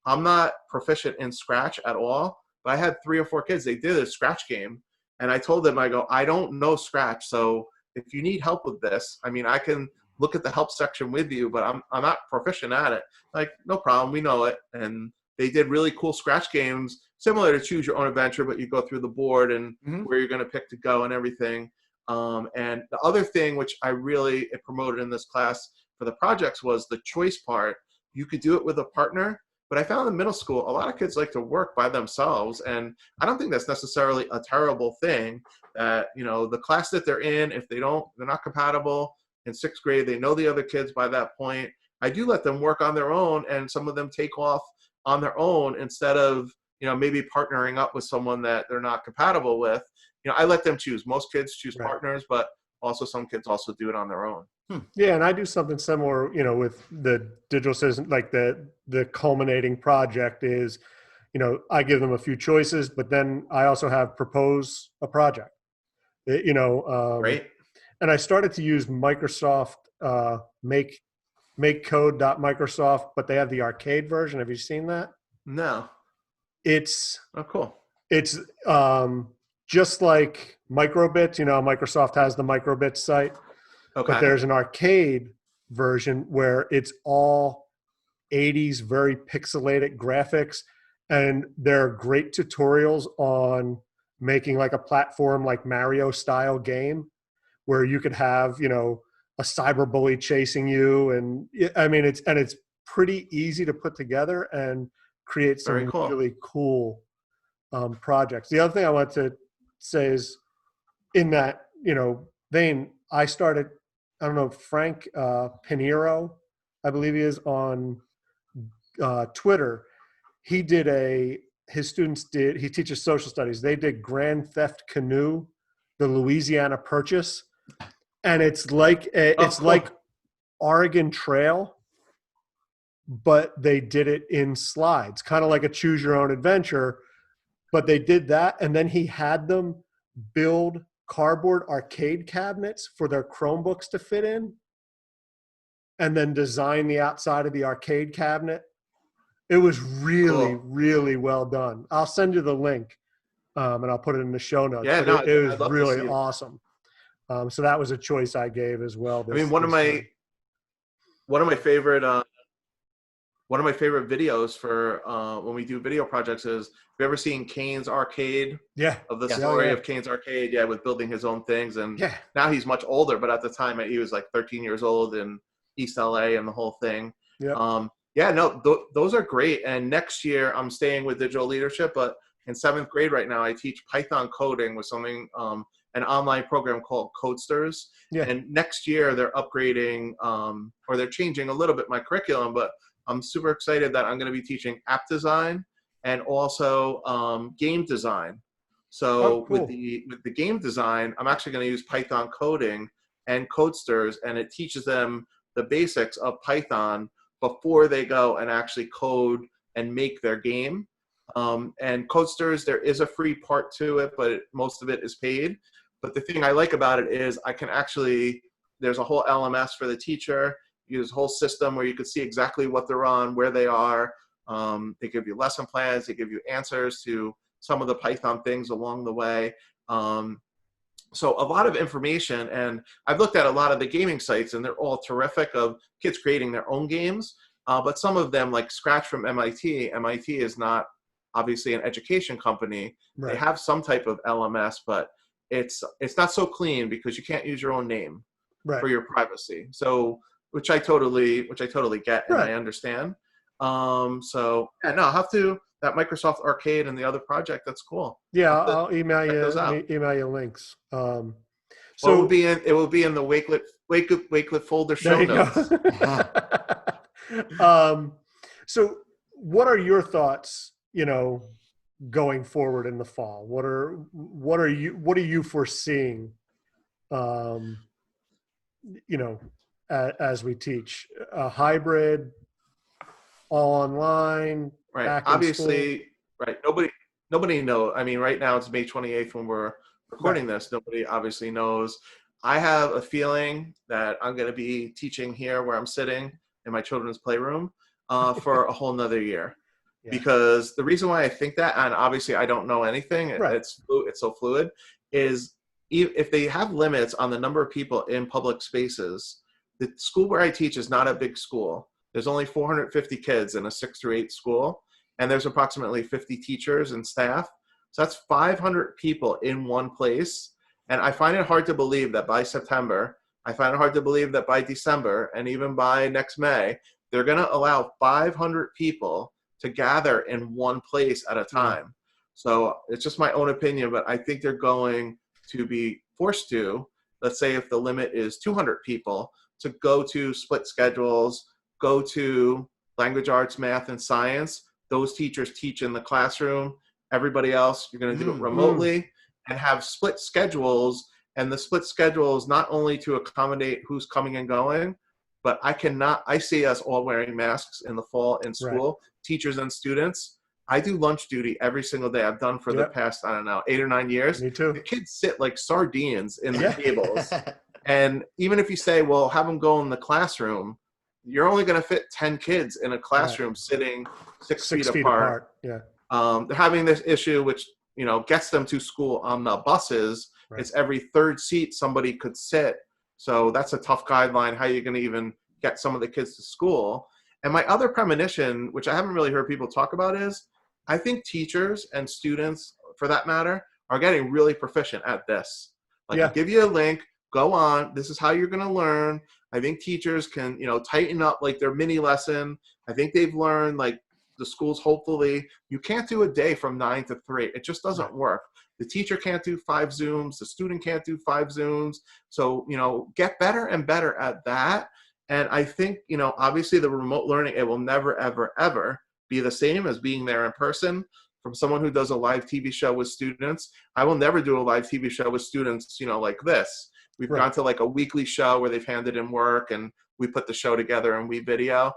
I'm not proficient in Scratch at all, but I had 3 or 4 kids. They did a Scratch game. And I told them, I don't know Scratch. So if you need help with this, I can look at the help section with you, but I'm not proficient at it. Like, no problem. We know it. And they did really cool Scratch games, similar to Choose Your Own Adventure, but you go through the board and where you're going to pick to go and everything. And the other thing, which I really promoted in this class for the projects, was the choice part. You could do it with a partner, but I found in middle school, a lot of kids like to work by themselves. And I don't think that's necessarily a terrible thing that, the class that they're in, if they're not compatible in 6th grade, they know the other kids by that point. I do let them work on their own, and some of them take off on their own instead of, maybe partnering up with someone that they're not compatible with. I let them choose. Most kids choose partners, but also some kids also do it on their own. Yeah, and I do something similar, with the digital citizen, like the culminating project is, I give them a few choices, but then I also have propose a project, Great. And I started to use Microsoft makecode.microsoft, but they have the arcade version. Have you seen that? No. It's cool. It's just like Microbits. Microsoft has the Microbits site. Okay. But there's an arcade version where it's all 80s, very pixelated graphics. And there are great tutorials on making like a platform like Mario style game where you could have, a cyber bully chasing you. And it's pretty easy to put together and create some really cool projects. The other thing I want to say is in that, vein, I started, I don't know, Frank Pinheiro, I believe he is, on Twitter. He teaches social studies. They did Grand Theft Canoe, the Louisiana Purchase. And it's like, like Oregon Trail, but they did it in slides, kind of like a choose your own adventure. But they did that, and then he had them build cardboard arcade cabinets for their Chromebooks to fit in, and then design the outside of the arcade cabinet. It was really, Cool. really well done. I'll send you the link, and I'll put it in the show notes. Yeah, but no, it was I'd love to really see it. awesome. So that was a choice I gave as well. I mean, one of my favorite videos for when we do video projects is, have you ever seen Kane's Arcade? Yeah. Of the Yeah. story of Kane's Arcade, yeah, with building his own things. And Yeah. now he's much older, but at the time he was like 13 years old in East LA and the whole thing. Yeah. Yeah, no, those are great. And next year I'm staying with digital leadership, but in 7th grade right now, I teach Python coding with something, an online program called Codesters. Yeah. And next year they're upgrading, or they're changing a little bit my curriculum, but I'm super excited that I'm going to be teaching app design and also game design. So cool. with the game design, I'm actually going to use Python coding and Codesters, and it teaches them the basics of Python before they go and actually code and make their game. And Codesters, there is a free part to it, but most of it is paid. But the thing I like about it is I can actually, there's a whole LMS for the teacher. Use a whole system where you can see exactly what they're on, where they are. They give you lesson plans. They give you answers to some of the Python things along the way. So a lot of information, and I've looked at a lot of the gaming sites, and they're all terrific of kids creating their own games. But some of them, like Scratch from MIT, MIT is not obviously an education company. Right. They have some type of LMS, but it's not so clean because you can't use your own name Right. for your privacy. So which I totally get and Right. I understand. So yeah, no, I'll have to, that Microsoft Arcade and the other project, that's cool. Yeah, I'll email those out. you links. So it will be in the Wakelet folder show there you notes. go. So what are your thoughts, going forward in the fall? What are you foreseeing, as we teach? A hybrid, all online, Right. back in Obviously, school? right. Nobody knows. I mean, right now it's May 28th when we're recording this. Nobody obviously knows. I have a feeling that I'm going to be teaching here where I'm sitting in my children's playroom for a whole nother year. Yeah. Because the reason why I think that, and obviously I don't know anything, right. It's so fluid, is if they have limits on the number of people in public spaces, the school where I teach is not a big school. There's only 450 kids in a 6 through 8 school, and there's approximately 50 teachers and staff. So that's 500 people in one place. And I find it hard to believe that by September, I find it hard to believe that by December, and even by next May, they're going to allow 500 people to gather in one place at a time. So it's just my own opinion, but I think they're going to be forced to, let's say if the limit is 200 people, to go to split schedules, go to language arts, math, and science. Those teachers teach in the classroom. Everybody else, you're going to do it remotely and have split schedules. And the split schedules not only to accommodate who's coming and going, but I see us all wearing masks in the fall in school, teachers and students. I do lunch duty every single day. I've done for the past, 8 or 9 years. Me too. The kids sit like sardines in the tables. And even if you say, well, have them go in the classroom, you're only going to fit 10 kids in a classroom sitting 6 feet apart. Yeah. They're having this issue, which, gets them to school on the buses. Right. It's every third seat somebody could sit. So that's a tough guideline. How you're going to even get some of the kids to school. And my other premonition, which I haven't really heard people talk about, is I think teachers and students, for that matter, are getting really proficient at this. I'll give you a link, go on. This is how you're going to learn. I think teachers can, tighten up their mini lesson. I think they've learned the schools, hopefully, you can't do a day from 9 to 3. It just doesn't work. The teacher can't do 5 Zooms. The student can't do 5 Zooms. So, get better and better at that. And I think, obviously the remote learning, it will never, ever, ever be the same as being there in person. From someone who does a live TV show with students, I will never do a live TV show with students, like this. We've gone to a weekly show where they've handed in work and we put the show together and we video.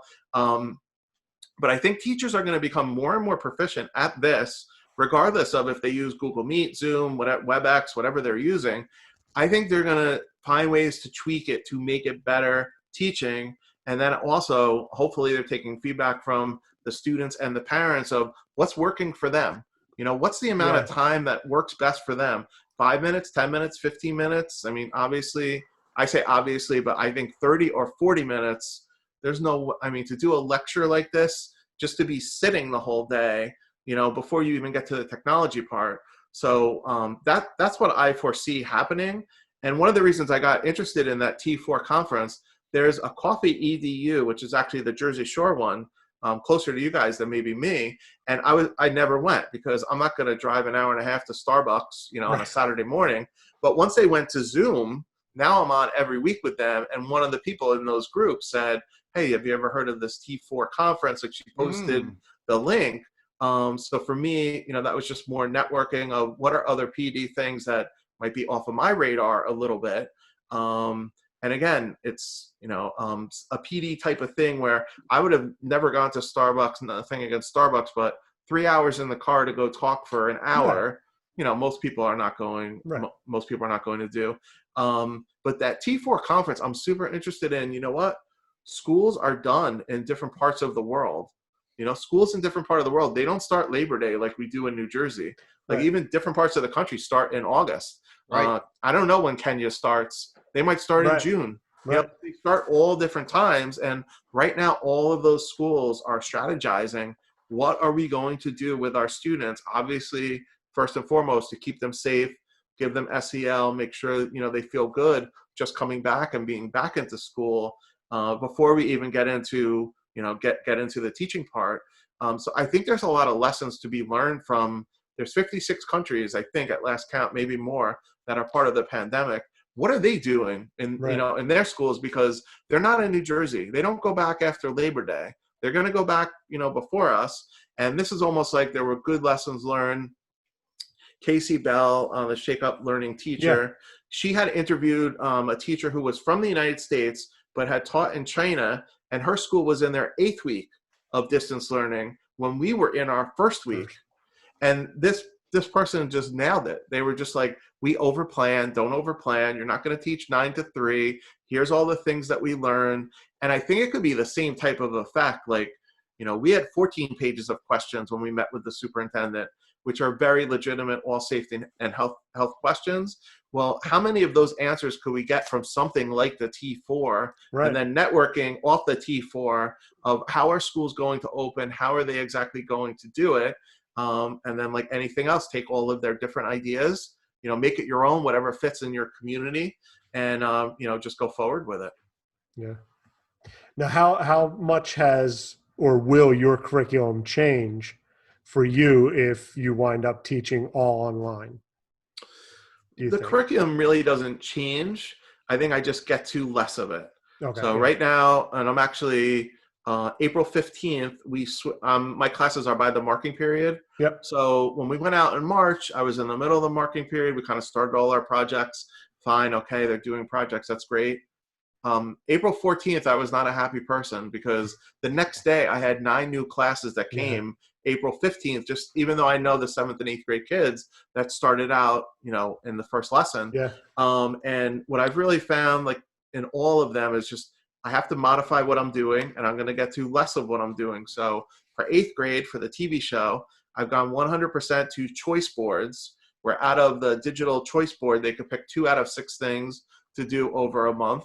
But I think teachers are going to become more and more proficient at this, regardless of if they use Google Meet, Zoom, WebEx, whatever they're using. I think they're going to find ways to tweak it to make it better teaching. And then also, hopefully, they're taking feedback from the students and the parents of what's working for them. You know, what's the amount of time that works best for them? 5 minutes, 10 minutes, 15 minutes? I mean, obviously, I say obviously, but I think 30 or 40 minutes, there's no, I mean, to do a lecture like this, just to be sitting the whole day, you know, before you even get to the technology part. So that's what I foresee happening. And one of the reasons I got interested in that T4 conference, there's a Coffee EDU, which is actually the Jersey Shore one, closer to you guys than maybe me. And I never went because I'm not going to drive an hour and a half to Starbucks, you know, on a Saturday morning. But once they went to Zoom, now I'm on every week with them. And one of the people in those groups said, hey, have you ever heard of this T4 conference? Like, she posted the link. So for me, you know, that was just more networking of what are other PD things that might be off of my radar a little bit. And again, it's, you know, a PD type of thing where I would have never gone to Starbucks, nothing against Starbucks, but 3 hours in the car to go talk for an hour, you know, most people are not going, most people are not going to do. But that T4 conference, I'm super interested in. You know what? Schools are done in different parts of the world. You know, schools in different part of the world, they don't start Labor Day like we do in New Jersey. Like even different parts of the country start in August. I don't know when Kenya starts. They might start in June. Yep, they start all different times. And right now, all of those schools are strategizing. What are we going to do with our students? Obviously, first and foremost, to keep them safe, give them SEL, make sure, you know, they feel good just coming back and being back into school before we even get into, you know, get into the teaching part. So I think there's a lot of lessons to be learned from. There's 56 countries, I think, at last count, maybe more, that are part of the pandemic. What are they doing in, you know, in their schools? Because they're not in New Jersey. They don't go back after Labor Day. They're going to go back, you know, before us. And this is almost like there were good lessons learned. Casey Bell, the Shake Up Learning teacher, she had interviewed a teacher who was from the United States, but had taught in China. And her school was in their 8th week of distance learning when we were in our 1st week. And this person just nailed it. They were just like, we overplan, don't overplan. You're not going to teach 9 to 3. Here's all the things that we learn. And I think it could be the same type of effect. Like, you know, we had 14 pages of questions when we met with the superintendent, which are very legitimate, all safety and health questions. Well, how many of those answers could we get from something like the T4 and then networking off the T4 of how are schools going to open? How are they exactly going to do it? And then, like anything else, take all of their different ideas, you know, make it your own, whatever fits in your community, and, you know, just go forward with it. Yeah. Now, how much has or will your curriculum change for you if you wind up teaching all online? The curriculum really doesn't change. I think I just get to less of it. So right now, and I'm actually April 15th, my classes are by the marking period. So when we went out in March, I was in the middle of the marking period. We kind of started all our projects. Fine, okay, they're doing projects. That's great. April 14th, I was not a happy person because the next day I had 9 new classes that came. April 15th, just even though I know the 7th and 8th grade kids that started out, you know, in the first lesson. And what I've really found, like in all of them, is just I have to modify what I'm doing, and I'm going to get to less of what I'm doing. So for 8th grade, for the TV show, I've gone 100% to choice boards, where out of the digital choice board, they could pick 2 out of 6 things to do over a month.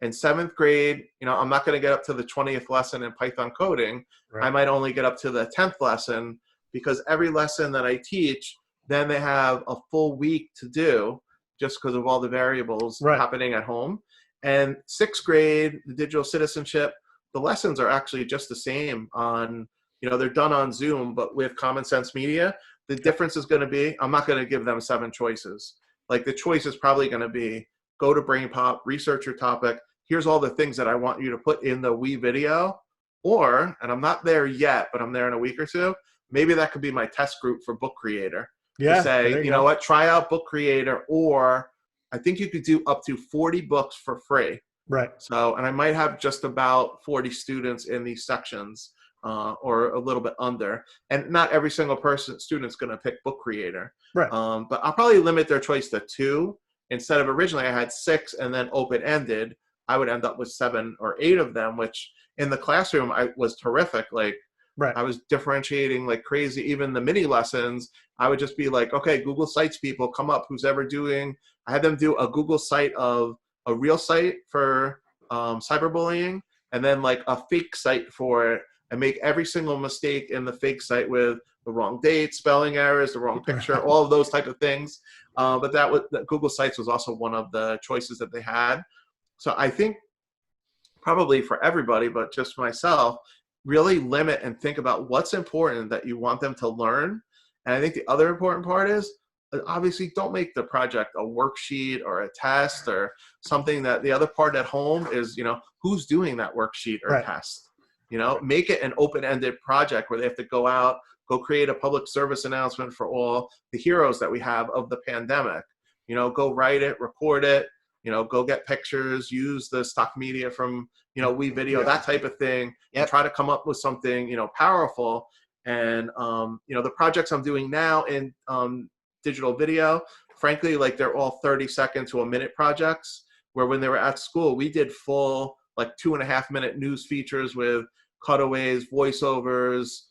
In 7th grade, you know, I'm not going to get up to the 20th lesson in Python coding. I might only get up to the 10th lesson, because every lesson that I teach, then they have a full week to do just because of all the variables happening at home. And 6th grade, the digital citizenship, the lessons are actually just the same on, you know, they're done on Zoom, but with Common Sense Media. The difference is going to be, I'm not going to give them 7 choices. Like the choice is probably going to be, go to BrainPop, research your topic. Here's all the things that I want you to put in the Wii video. Or, and I'm not there yet, but I'm there in a week or 2, maybe that could be my test group for Book Creator. To say, you know what, try out Book Creator, or I think you could do up to 40 books for free. So, and I might have just about 40 students in these sections or a little bit under. And not every single student's going to pick book creator. Right. But I'll probably limit their choice to 2 instead of originally I had 6 and then open-ended. I would end up with 7 or 8 of them, which in the classroom I was terrific. Like, right. I was differentiating like crazy. Even the mini lessons, I would just be like, okay, Google Sites people, come up. Who's ever doing? I had them do a Google site of a real site for cyberbullying, and then like a fake site for it, and make every single mistake in the fake site with the wrong date, spelling errors, the wrong picture, all of those type of things. But Google Sites was also one of the choices that they had. So I think probably for everybody, but just myself, really limit and think about what's important that you want them to learn. And I think the other important part is, obviously, don't make the project a worksheet or a test or something. That the other part at home is, who's doing that worksheet or right. test. Make it an open-ended project where they have to go out, go create a public service announcement for all the heroes that we have of the pandemic. Go write it, record it, go get pictures, use the stock media from, WeVideo, that type of thing, and try to come up with something, powerful. And, the projects I'm doing now in digital video, frankly, like they're all 30-second to a minute projects, where when they were at school, we did full, like 2.5-minute news features with cutaways, voiceovers,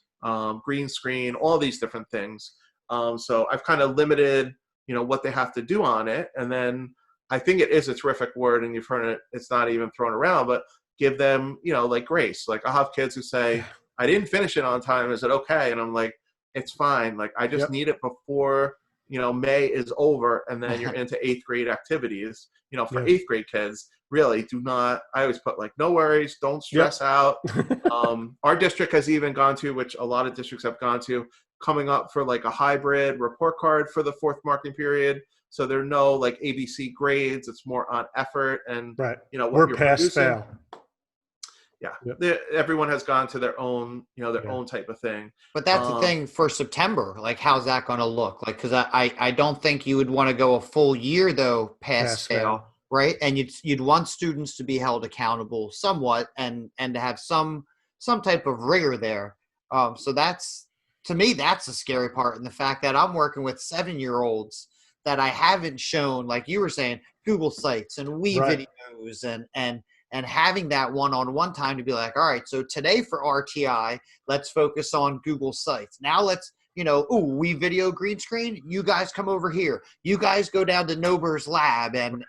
green screen, all these different things. So I've kind of limited, what they have to do on it. And then I think it is a terrific word, and you've heard it, it's not even thrown around, but give them, like grace. Like I'll have kids who say, I didn't finish it on time. Is it okay? And I'm like, it's fine. Like I just need it before, May is over, and then you're into 8th grade activities. For 8th grade kids, really do not, I always put like, no worries, don't stress out. Our district has even gone to, which a lot of districts have gone to, coming up for like a hybrid report card for the 4th marking period. So there are no like ABC grades. It's more on effort and, right. What We're you're pass producing. fail. Yeah. Everyone has gone to their own, their own type of thing. But that's the thing for September. Like, how's that going to look? Like, because I don't think you would want to go a full year though pass fail, right? And you'd want students to be held accountable somewhat, and to have some type of rigor there. So that's, to me, that's the scary part, and the fact that I'm working with 7-year-olds that I haven't shown, like you were saying, Google Sites and videos and having that one-on-one time to be like, all right, so today for RTI, let's focus on Google Sites. Now let's, WeVideo green screen. You guys come over here. You guys go down to Nober's lab and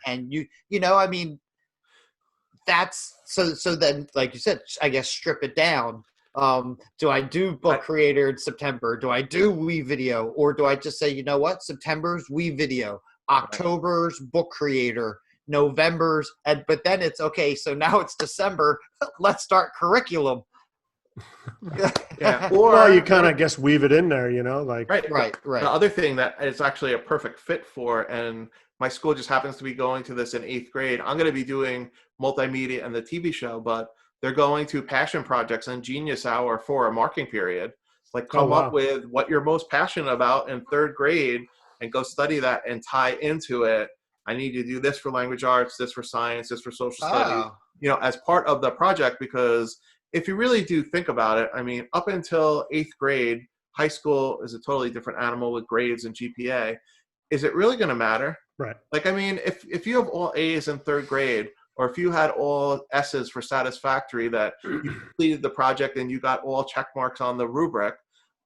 that's so then, like you said, I guess strip it down. Do I do book creator in September? Do I do WeVideo? Or do I just say, you know what, September's WeVideo, October's book creator, November's, but then it's okay. So now it's December. Let's start curriculum. Or you kind of guess weave it in there, like right. The other thing that is actually a perfect fit for, and my school just happens to be going to this in 8th grade. I'm going to be doing multimedia and the TV show, but they're going to passion projects and Genius Hour for a marking period. Like come up with what you're most passionate about in 3rd grade and go study that and tie into it. I need you to do this for language arts, this for science, this for social studies, as part of the project. Because if you really do think about it, I mean, up until 8th grade, high school is a totally different animal with grades and GPA. Is it really going to matter? Right. Like, I mean, if you have all A's in 3rd grade, or if you had all S's for satisfactory, that you completed the project and you got all check marks on the rubric,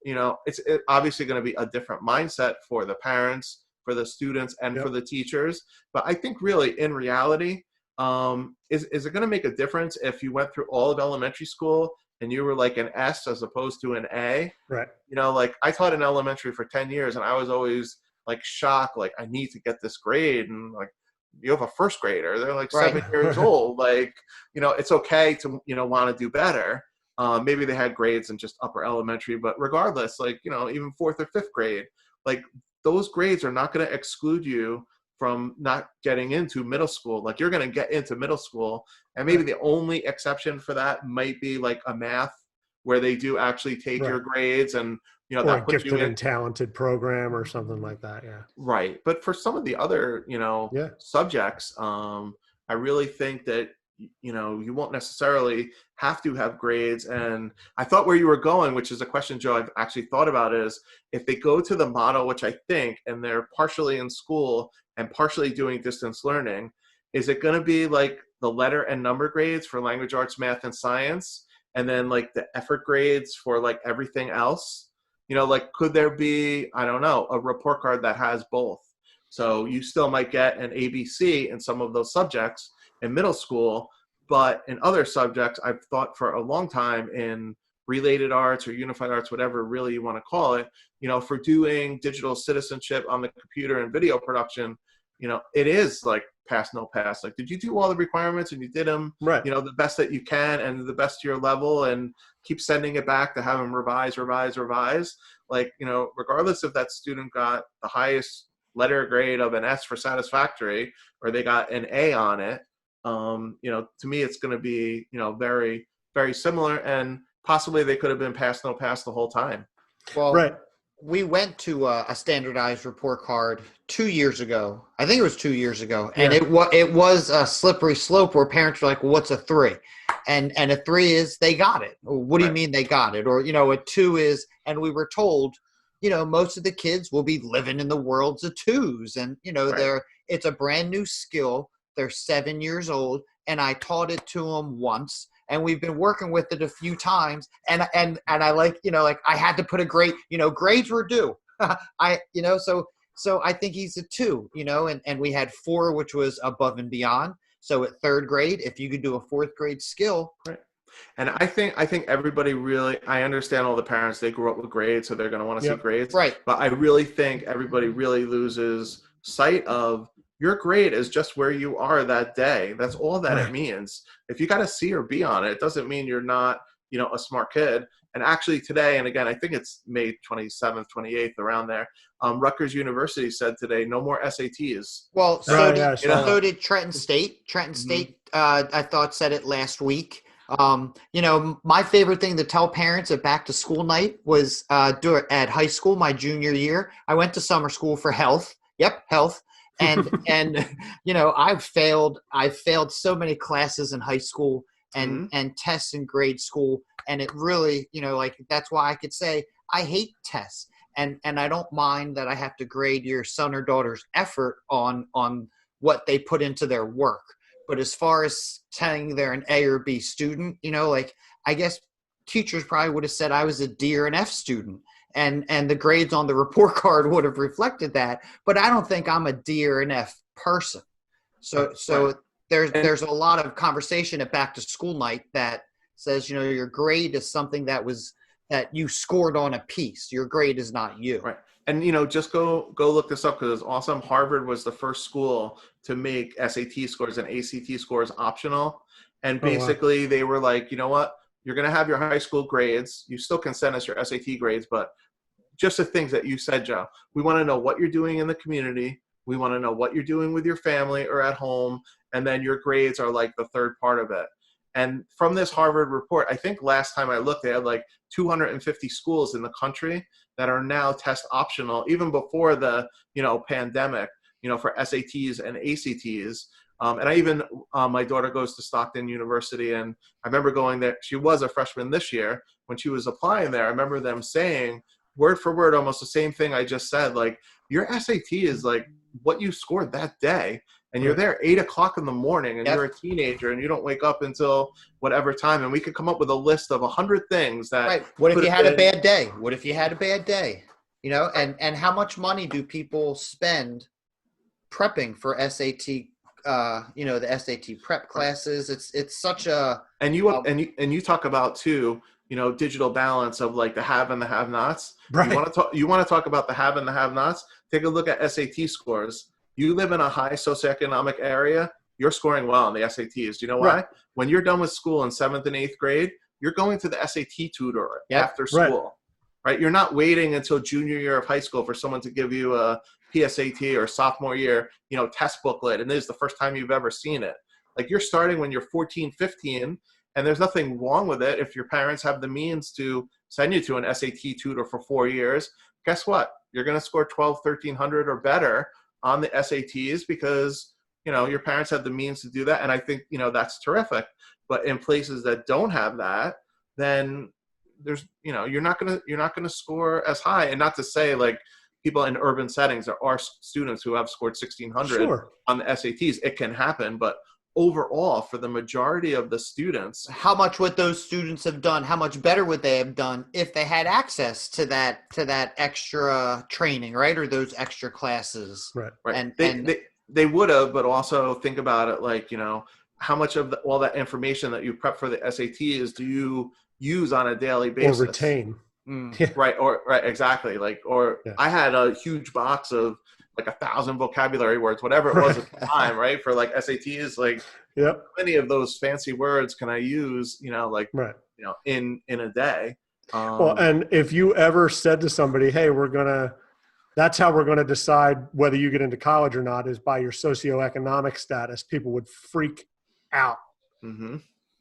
it's obviously going to be a different mindset for the parents, for the students, and for the teachers. But I think really, in reality, is it going to make a difference if you went through all of elementary school and you were like an S as opposed to an A? Right. Like I taught in elementary for 10 years and I was always like shocked, like I need to get this grade. And like, you have a 1st grader, they're like 7 years old. Like, it's okay to, want to do better. Maybe they had grades in just upper elementary, but regardless, like, even 4th or 5th grade, like those grades are not going to exclude you from not getting into middle school. Like you're going to get into middle school, and maybe the only exception for that might be like a math, where they do actually take your grades and, or that puts gifted and talented program or something like that. Yeah. Right. But for some of the other, subjects, I really think that you won't necessarily have to have grades. And I thought where you were going, which is a question, Joe, I've actually thought about, is if they go to the model, which I think, and they're partially in school and partially doing distance learning, is it going to be like the letter and number grades for language arts, math, and science, and then like the effort grades for like everything else? Like, could there be, I don't know, a report card that has both? So you still might get an ABC in some of those subjects in middle school, but in other subjects, I've thought for a long time in related arts or unified arts, whatever really you want to call it, for doing digital citizenship on the computer and video production, it is like pass, no pass. Like, did you do all the requirements and you did them, Right. The best that you can and the best to your level, and keep sending it back to have them revise. Like, regardless if that student got the highest letter grade of an S for satisfactory, or they got an A on it, to me, it's going to be, very, very similar, and possibly they could have been pass, no pass the whole time. Well, Right. we went to a standardized report card 2 years ago. I think it was 2 years ago. And Yeah. it was a slippery slope where parents were like, well, what's a 3? And a 3 is they got it. What do you mean they got it? Or, a 2 is, and we were told, most of the kids will be living in the worlds of 2s. And, Right. it's a brand new skill. They're 7 years old. And I taught it to them once. And we've been working with it a few times, and I like, I had to put a grade, grades were due. So I think he's a 2, and we had 4, which was above and beyond. So at 3rd grade, if you could do a 4th grade skill. Right. And I think everybody really, I understand all the parents, they grew up with grades, so they're going to want to see grades. Right. But I really think everybody really loses sight of your grade is just where you are that day. That's all that it means. If you got a C or B on it, it doesn't mean you're not, a smart kid. And actually today, and again, I think it's May 27th, 28th, around there, Rutgers University said today, no more SATs. Well, so did Trenton State. Trenton Mm-hmm. State, I thought, said it last week. My favorite thing to tell parents at back to school night was at high school, my junior year. I went to summer school for health. Yep, health. And I've failed so many classes in high school and tests in grade school, and it really, that's why I could say I hate tests, and I don't mind that I have to grade your son or daughter's effort on what they put into their work. But as far as telling they're an A or B student, I guess teachers probably would have said I was a D or an F student. And the grades on the report card would have reflected that, but I don't think I'm a D or an F person. So there's a lot of conversation at back to school night that says, your grade is something that you scored on a piece. Your grade is not you. Right. And, just go look this up because it's awesome. Harvard was the first school to make SAT scores and ACT scores optional. And basically they were like, you know what? You're going to have your high school grades. You still can send us your SAT grades, but just the things that you said, Joe, we want to know what you're doing in the community. We want to know what you're doing with your family or at home. And then your grades are like the third part of it. And from this Harvard report, I think last time I looked, they had like 250 schools in the country that are now test optional, even before the, pandemic, for SATs and ACTs. And I even, my daughter goes to Stockton University, and I remember going there. She was a freshman this year. When she was applying there, I remember them saying word for word, almost the same thing I just said. Like, your SAT is like what you scored that day. And you're there 8 o'clock in the morning, and you're a teenager, and you don't wake up until whatever time. And we could come up with a list of 100 things that. Right. What if you had a bad day? What if you had a bad day? And how much money do people spend prepping for SAT? The SAT prep classes. It's such a. And you talk about too, digital balance of like the have and the have-nots. Right. You want to talk about the have and the have-nots? Take a look at SAT scores. You live in a high socioeconomic area, you're scoring well on the SATs. Do you know why? Right. When you're done with school in 7th and 8th grade, you're going to the SAT tutor after school, right? You're not waiting until junior year of high school for someone to give you a PSAT or sophomore year, test booklet. And this is the first time you've ever seen it. Like, you're starting when you're 14, 15, and there's nothing wrong with it. If your parents have the means to send you to an SAT tutor for 4 years, guess what? You're going to score 1,200, 1,300 or better on the SATs because your parents have the means to do that. And I think, that's terrific. But in places that don't have that, then there's, you're not going to score as high. And not to say like people in urban settings, there are students who have scored 1600 Sure. on the SATs. It can happen. But overall, for the majority of the students, how much would those students have done? How much better would they have done if they had access to that extra training, right? Or those extra classes. Right. And they would have, but also think about it like, how much of all that information that you prep for the SATs do you use on a daily basis? Or retain. Right. Right. Exactly. Like, I had a huge box of like 1,000 vocabulary words, whatever it was at the time, right? For like SATs, like how many of those fancy words can I use, in a day? Well, and if you ever said to somebody, hey, that's how we're going to decide whether you get into college or not is by your socioeconomic status, people would freak out. Mm-hmm.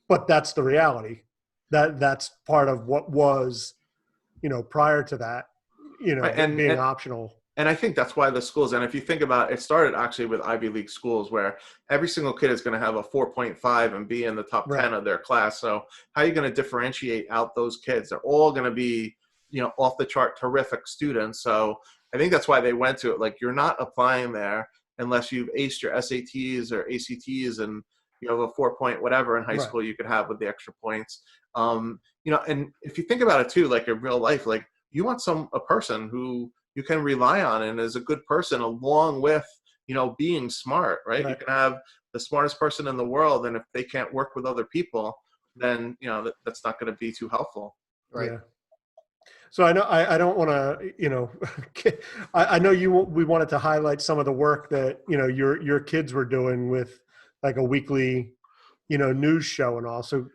But that's the reality. That's part of what was, prior to that, being optional. And I think that's why the schools, and if you think about it, it started actually with Ivy League schools where every single kid is going to have a 4.5 and be in the top 10 of their class. So how are you going to differentiate out those kids? They're all going to be, off the chart, terrific students. So I think that's why they went to it. Like, you're not applying there unless you've aced your SATs or ACTs and you have a 4 whatever in high school you could have with the extra points. And if you think about it too, like in real life, like you want a person who you can rely on and is a good person along with, being smart, right? You can have the smartest person in the world. And if they can't work with other people, then, that's not going to be too helpful. Right. Yeah. So I don't want to, I know we wanted to highlight some of the work that, your kids were doing with like a weekly, news show and all. So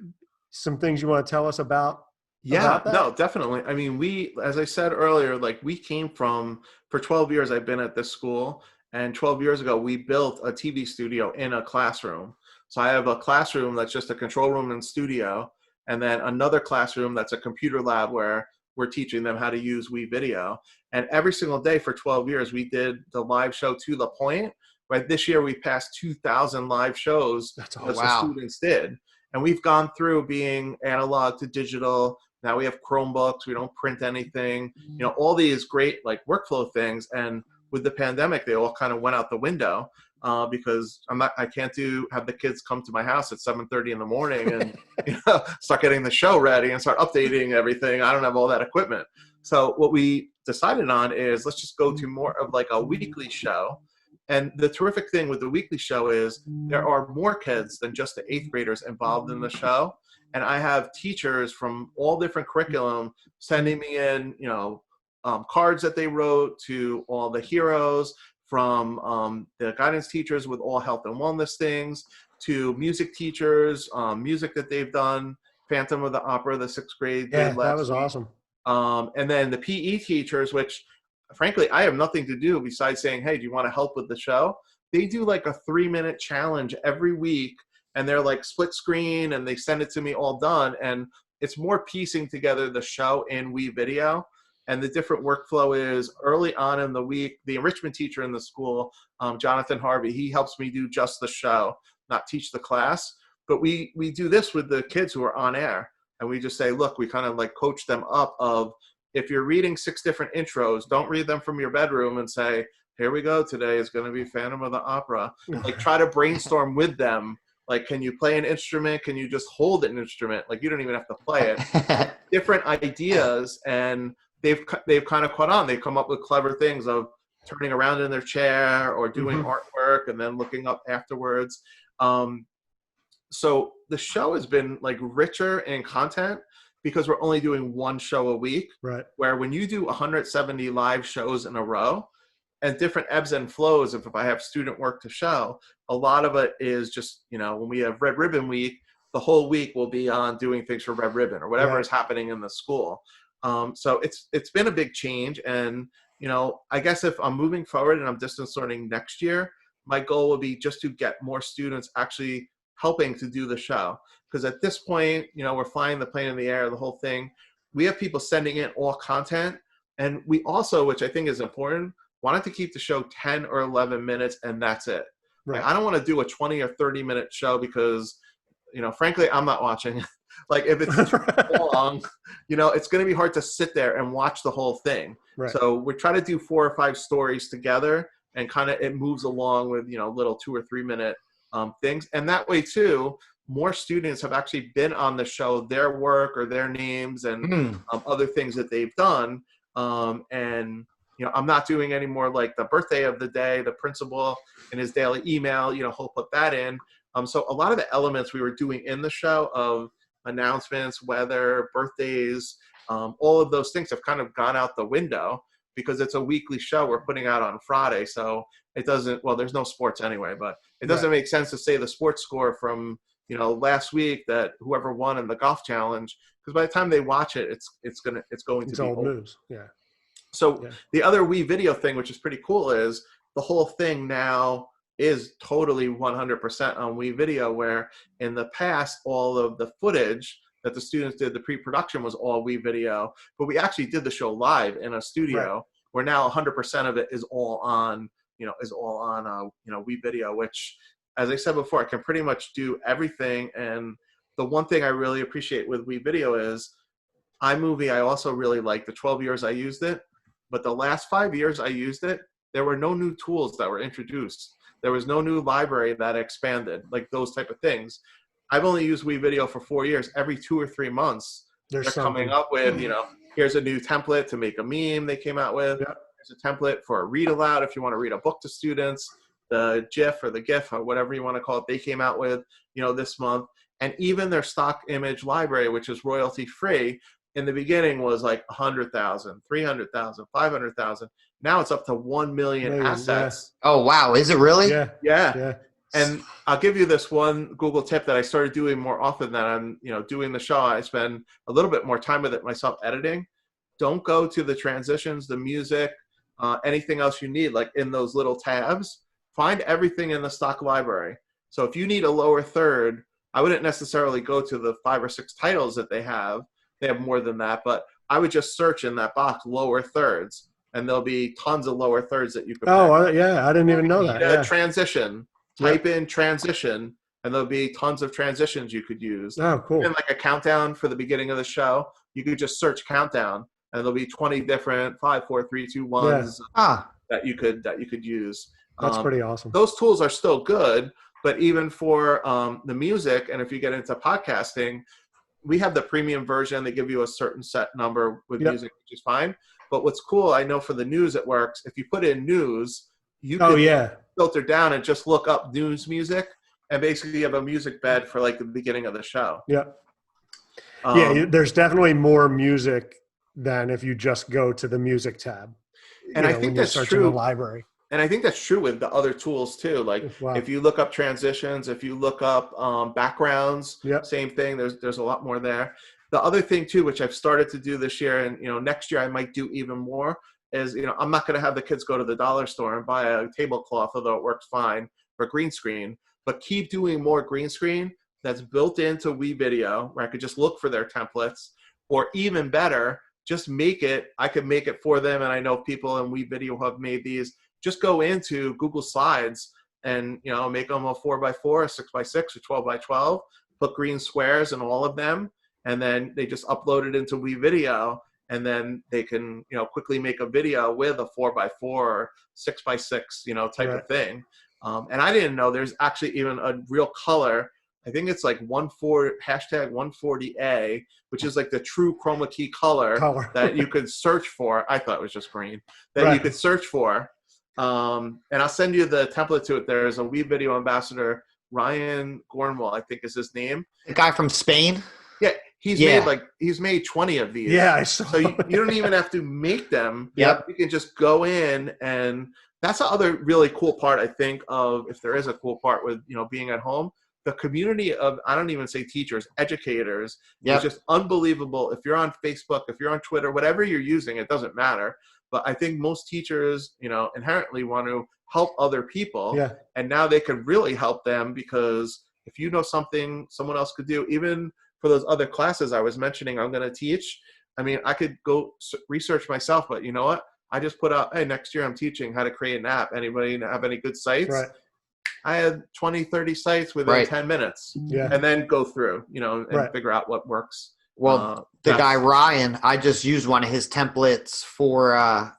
some things you want to tell us about? Yeah, no, definitely. I mean, as I said earlier, like we came from, for 12 years, I've been at this school, and 12 years ago, we built a TV studio in a classroom. So I have a classroom that's just a control room and studio, and then another classroom that's a computer lab where we're teaching them how to use WeVideo. And every single day for 12 years, we did the live show To The Point. Right, this year we passed 2,000 live shows that the students did. And we've gone through being analog to digital. Now we have Chromebooks. We don't print anything. All these great like workflow things. And with the pandemic, they all kind of went out the window because I can't have the kids come to my house at 7:30 in the morning and start getting the show ready and start updating everything. I don't have all that equipment. So what we decided on is let's just go to more of like a weekly show. And the terrific thing with the weekly show is there are more kids than just the 8th graders involved in the show. And I have teachers from all different curriculum sending me in, cards that they wrote to all the heroes, from the guidance teachers with all health and wellness things, to music teachers, music that they've done, Phantom of the Opera, the 6th grade did last that was week. awesome. And then the PE teachers, which frankly, I have nothing to do besides saying, hey, do you want to help with the show? They do like a 3-minute challenge every week, and they're like split screen, and they send it to me all done. And it's more piecing together the show in WeVideo. And the different workflow is early on in the week, the enrichment teacher in the school, Jonathan Harvey, he helps me do just the show, not teach the class. But we do this with the kids who are on air. And we just say, look, we kind of like coach them up of, if you're reading 6 different intros, don't read them from your bedroom and say, here we go, today is going to be Phantom of the Opera. Like, try to brainstorm with them. Like, can you play an instrument? Can you just hold an instrument? Like, you don't even have to play it. Different ideas, and they've kind of caught on. They've come up with clever things of turning around in their chair or doing artwork and then looking up afterwards. So the show has been like richer in content, because we're only doing one show a week, right? Where when you do 170 live shows in a row and different ebbs and flows, if I have student work to show, a lot of it is just, when we have Red Ribbon Week, the whole week will be on doing things for Red Ribbon or whatever is happening in the school. So it's been a big change. And, I guess if I'm moving forward and I'm distance learning next year, my goal will be just to get more students actually helping to do the show. Because at this point, we're flying the plane in the air, the whole thing. We have people sending in all content. And we also, which I think is important, wanted to keep the show 10 or 11 minutes, and that's it. Right. I don't want to do a 20 or 30-minute show because, frankly, I'm not watching. Like if it's too long, it's going to be hard to sit there and watch the whole thing. Right. So we try to do 4 or 5 stories together, and kind of it moves along with, little 2 or 3 minute things. And that way too, more students have actually been on the show, their work or their names and other things that they've done. And I'm not doing any more like the birthday of the day, the principal in his daily email, he'll put that in. So a lot of the elements we were doing in the show of announcements, weather, birthdays, all of those things have kind of gone out the window because it's a weekly show we're putting out on Friday. So it doesn't, well, there's no sports anyway, but it doesn't make sense to say the sports score from, last week that whoever won in the golf challenge, because by the time they watch it, it's going to be old news. Yeah. So the other WeVideo thing, which is pretty cool, is the whole thing now is totally 100% on WeVideo, where in the past, all of the footage that the students did, the pre-production was all WeVideo, but we actually did the show live in a studio where now 100% of it is all on, WeVideo, which, as I said before, I can pretty much do everything. And the one thing I really appreciate with WeVideo is iMovie. I also really like the 12 years I used it, but the last 5 years I used it, there were no new tools that were introduced. There was no new library that expanded, like those type of things. I've only used WeVideo for 4 years. Every 2 or 3 months, they're coming up with, here's a new template to make a meme they came out with. Yeah. Here's a template for a read aloud if you want to read a book to students. The GIF or the GIF or whatever you want to call it, they came out with, this month. And even their stock image library, which is royalty free, in the beginning was like 100,000, 300,000, 500,000. Now it's up to 1 million assets. Yeah. Oh, wow. Is it really? Yeah. And I'll give you this one Google tip that I started doing more often than I'm, doing the show. I spend a little bit more time with it myself editing. Don't go to the transitions, the music, anything else you need, like in those little tabs. Find everything in the stock library. So if you need a lower third, I wouldn't necessarily go to the 5 or 6 titles that they have. They have more than that, but I would just search in that box lower thirds, and there'll be tons of lower thirds that you could pick. I didn't even know that. Yeah. Transition. Type in transition, and there'll be tons of transitions you could use. Oh, cool. Even like a countdown for the beginning of the show, you could just search countdown, and there'll be 20 different 5, 4, 3, 2, 1s that you could use. That's pretty awesome. Those tools are still good, but even for the music, and if you get into podcasting, we have the premium version. They give you a certain set number with music, which is fine. But what's cool, I know for the news it works. If you put in news, you can filter down and just look up news music, and basically you have a music bed for like the beginning of the show. Yeah. There's definitely more music than if you just go to the music tab. And I think that's true. The library. And I think that's true with the other tools too. Like if you look up transitions, if you look up backgrounds, same thing. There's a lot more there. The other thing too, which I've started to do this year, and next year I might do even more, is I'm not going to have the kids go to the dollar store and buy a tablecloth, although it works fine for green screen. But keep doing more green screen that's built into WeVideo, where I could just look for their templates, or even better, just make it. I could make it for them, and I know people in WeVideo have made these. Just go into Google Slides and, make them a 4x4, a 6x6, or 12x12, put green squares in all of them, and then they just upload it into WeVideo, and then they can, quickly make a video with a 4x4 or 6x6, type of thing. And I didn't know there's actually even a real color. I think it's like hashtag 140A, which is like the true chroma key color. That you could search for. I thought it was just green. That you could search for. And I'll send you the template to it. There's a WeVideo ambassador, Ryan Gornwall, I think is his name. The guy from Spain? Yeah. He's made 20 of these. Yeah, I saw. So you don't even have to make them. Yep. You can just go in, and that's the other really cool part, I think, of, if there is a cool part with, being at home, the community of, I don't even say teachers, educators, is just unbelievable. If you're on Facebook, if you're on Twitter, whatever you're using, it doesn't matter. But I think most teachers, inherently want to help other people. Yeah. And now they can really help them, because if you know something someone else could do, even for those other classes I was mentioning I'm going to teach, I mean, I could go research myself, but you know what? I just put out, hey, next year I'm teaching how to create an app. Anybody have any good sites? Right. I had 20, 30 sites within Right. 10 minutes. Yeah. And then go through, and Right. figure out what works. Well, the guy Ryan, I just used one of his templates for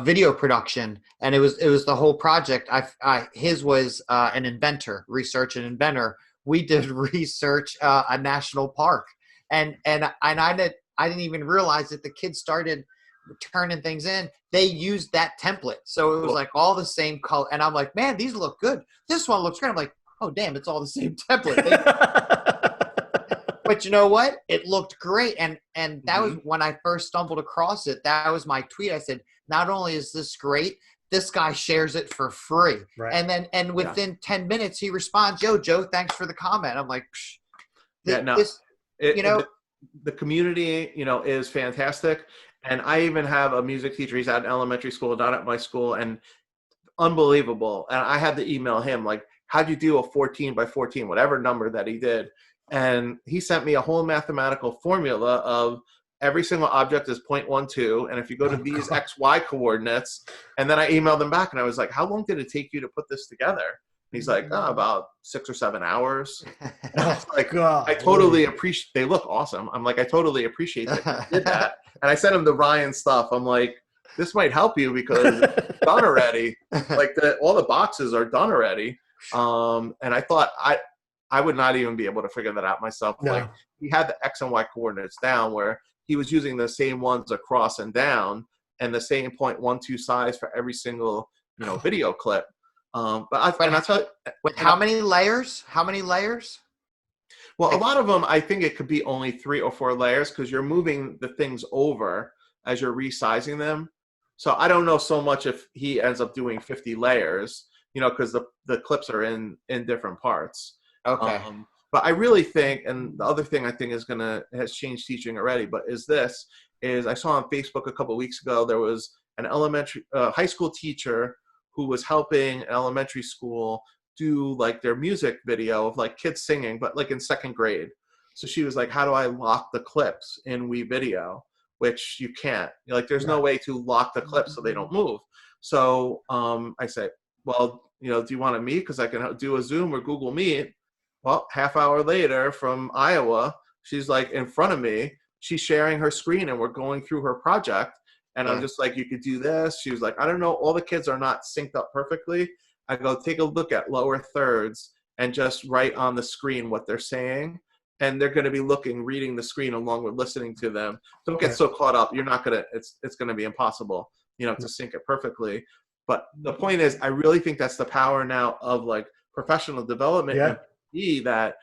video production, and it was the whole project. His was an inventor, research an inventor. We did research a national park, and I didn't even realize that the kids started turning things in. They used that template, so it was like all the same color. And I'm like, man, these look good. This one looks great. I'm like, oh damn, it's all the same template. But you know what? It looked great. And that was when I first stumbled across it. That was my tweet. I said, not only is this great, this guy shares it for free. Right. And within 10 minutes, he responds, yo, Joe, thanks for the comment. I'm like, the community, is fantastic. And I even have a music teacher. He's at an elementary school, not at my school, and unbelievable. And I had to email him, like, how'd you do a 14 by 14, whatever number that he did? And he sent me a whole mathematical formula of every single object is 0.12. And if you go to these XY coordinates, and then I emailed him back and I was like, how long did it take you to put this together? And he's like, about 6 or 7 hours. And I was like, God, I totally appreciate, they look awesome. I'm like, I totally appreciate that you did that. And I sent him the Ryan stuff. I'm like, this might help you because it's done already. Like all the boxes are done already. And I thought I would not even be able to figure that out myself. No. Like he had the X and Y coordinates down where he was using the same ones across and down and the same 0.12 size for every single, video clip. But I tell you, how many layers? How many layers? Well, a lot of them, I think it could be only 3 or 4 layers because you're moving the things over as you're resizing them. So I don't know so much if he ends up doing 50 layers, because the clips are in different parts. Okay. But I really think, and the other thing I think has changed teaching already, but is I saw on Facebook a couple of weeks ago, there was an high school teacher who was helping an elementary school do like their music video of like kids singing, but like in 2nd grade. So she was like, how do I lock the clips in WeVideo? Which you can't. Like there's no way to lock the clips so they don't move. So I said, well, do you want to meet? Because I can do a Zoom or Google Meet. Well, half hour later from Iowa, she's like in front of me. She's sharing her screen and we're going through her project. And I'm just like, you could do this. She was like, I don't know. All the kids are not synced up perfectly. I go, take a look at lower thirds and just write on the screen what they're saying. And they're going to be reading the screen along with listening to them. Don't get so caught up. You're not going to, it's going to be impossible, to sync it perfectly. But the point is, I really think that's the power now of like professional development. Yeah. That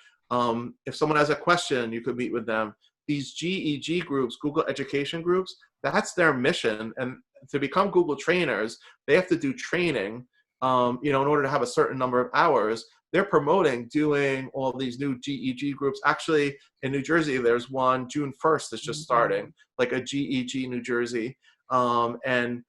if someone has a question, you could meet with them. These GEG groups, Google Education groups, that's their mission. And to become Google trainers, they have to do training, in order to have a certain number of hours. They're promoting doing all these new GEG groups. Actually, in New Jersey, there's one June 1st that's just starting, like a GEG New Jersey. And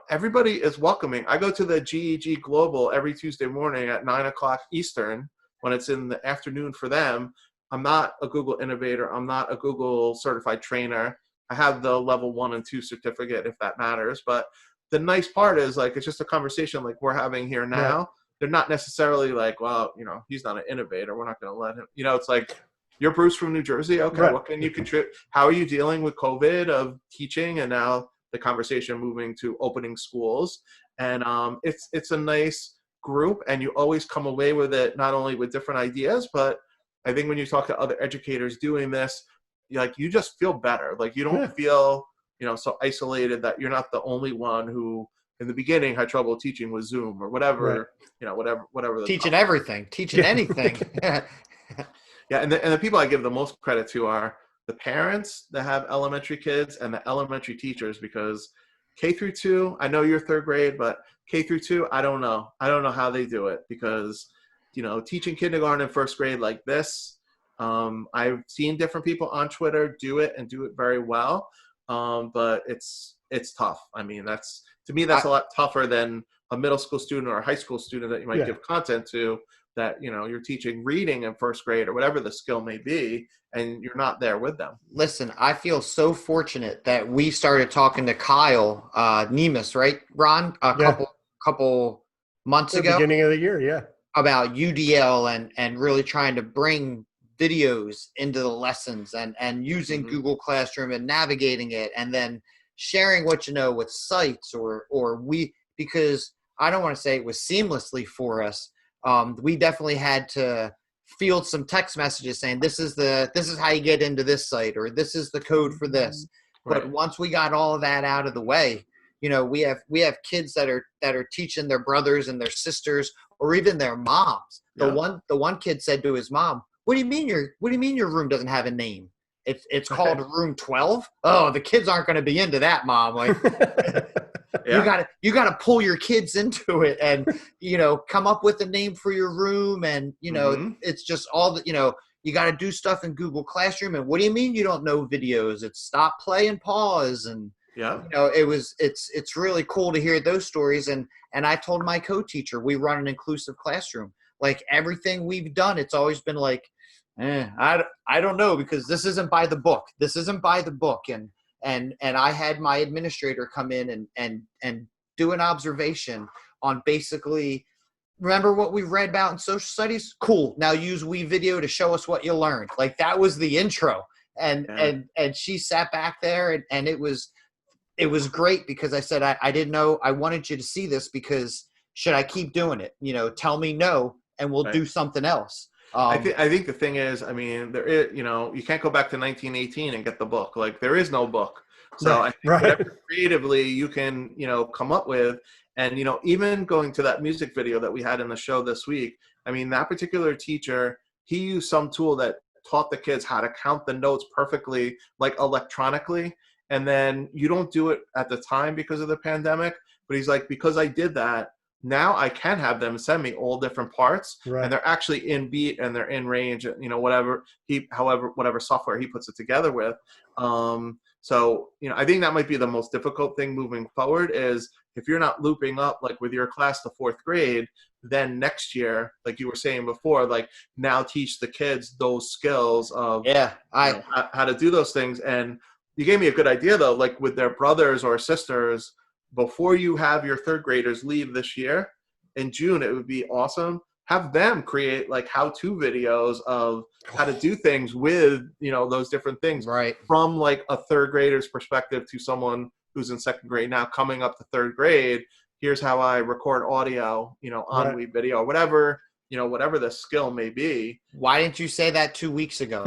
everybody is welcoming. I go to the GEG Global every Tuesday morning at 9:00 Eastern when it's in the afternoon for them. I'm not a Google innovator. I'm not a Google certified trainer. I have the level 1 and 2 certificate if that matters. But the nice part is like, it's just a conversation like we're having here now. Yeah. They're not necessarily like, well, he's not an innovator. We're not going to let him, it's like, you're Bruce from New Jersey. Okay. Right. What can you contribute? How are you dealing with COVID of teaching? And now the conversation moving to opening schools. And it's a nice group, and you always come away with it, not only with different ideas, but I think when you talk to other educators doing this, you just feel better. Like you don't feel, so isolated that you're not the only one who in the beginning had trouble teaching with Zoom or whatever, whatever. Teaching everything, teaching anything. Yeah. And the people I give the most credit to are the parents that have elementary kids and the elementary teachers, because K through 2, I know you're 3rd grade, but K through 2, I don't know. I don't know how they do it because, teaching kindergarten and 1st grade like this, I've seen different people on Twitter do it and do it very well. But it's tough. I mean, to me, that's a lot tougher than a middle school student or a high school student that you might give content to, that, you're teaching reading in 1st grade or whatever the skill may be, and you're not there with them. Listen, I feel so fortunate that we started talking to Kyle Nemus, right, Ron? A couple months ago. Beginning of the year, yeah. about UDL and really trying to bring videos into the lessons and using Google Classroom and navigating it, and then sharing what you know with sites or because I don't want to say it was seamlessly for us. We definitely had to field some text messages saying this is how you get into this site, or this is the code for this. Right. But once we got all of that out of the way, we have kids that are teaching their brothers and their sisters or even their moms. Yeah. The one kid said to his mom, what do you mean your room doesn't have a name? It's called room 12. Oh, the kids aren't going to be into that, Mom. Like, you gotta pull your kids into it and, come up with a name for your room. And, it's just all that, you got to do stuff in Google Classroom. And what do you mean you don't know videos? It's stop, play, and pause. And, it's really cool to hear those stories. And I told my co-teacher, we run an inclusive classroom. Like everything we've done, it's always been like, I don't know, because this isn't by the book. This isn't by the book. And I had my administrator come in and do an observation on basically, remember what we read about in social studies? Cool. Now use WeVideo to show us what you learned. Like that was the intro. And she sat back there and it was great, because I said, I didn't know, I wanted you to see this, because should I keep doing it? Tell me no, and we'll do something else. I think the thing is, I mean, there is, you can't go back to 1918 and get the book. Like there is no book. So I think whatever creatively you can, come up with, and, even going to that music video that we had in the show this week, I mean, that particular teacher, he used some tool that taught the kids how to count the notes perfectly, like electronically. And then you don't do it at the time because of the pandemic, but he's like, because I did that, now I can have them send me all different parts, and they're actually in beat and they're in range, whatever software he puts it together with. So, I think that might be the most difficult thing moving forward, is if you're not looping up like with your class to 4th grade, then next year, like you were saying before, like now teach the kids those skills of how to do those things. And you gave me a good idea though, like with their brothers or sisters, before you have your 3rd graders leave this year in June, it would be awesome. Have them create like how-to videos of how to do things with, those different things, right, from like a 3rd grader's perspective to someone who's in 2nd grade now coming up to 3rd grade. Here's how I record audio, on WeVideo, or whatever, whatever the skill may be. Why didn't you say that 2 weeks ago?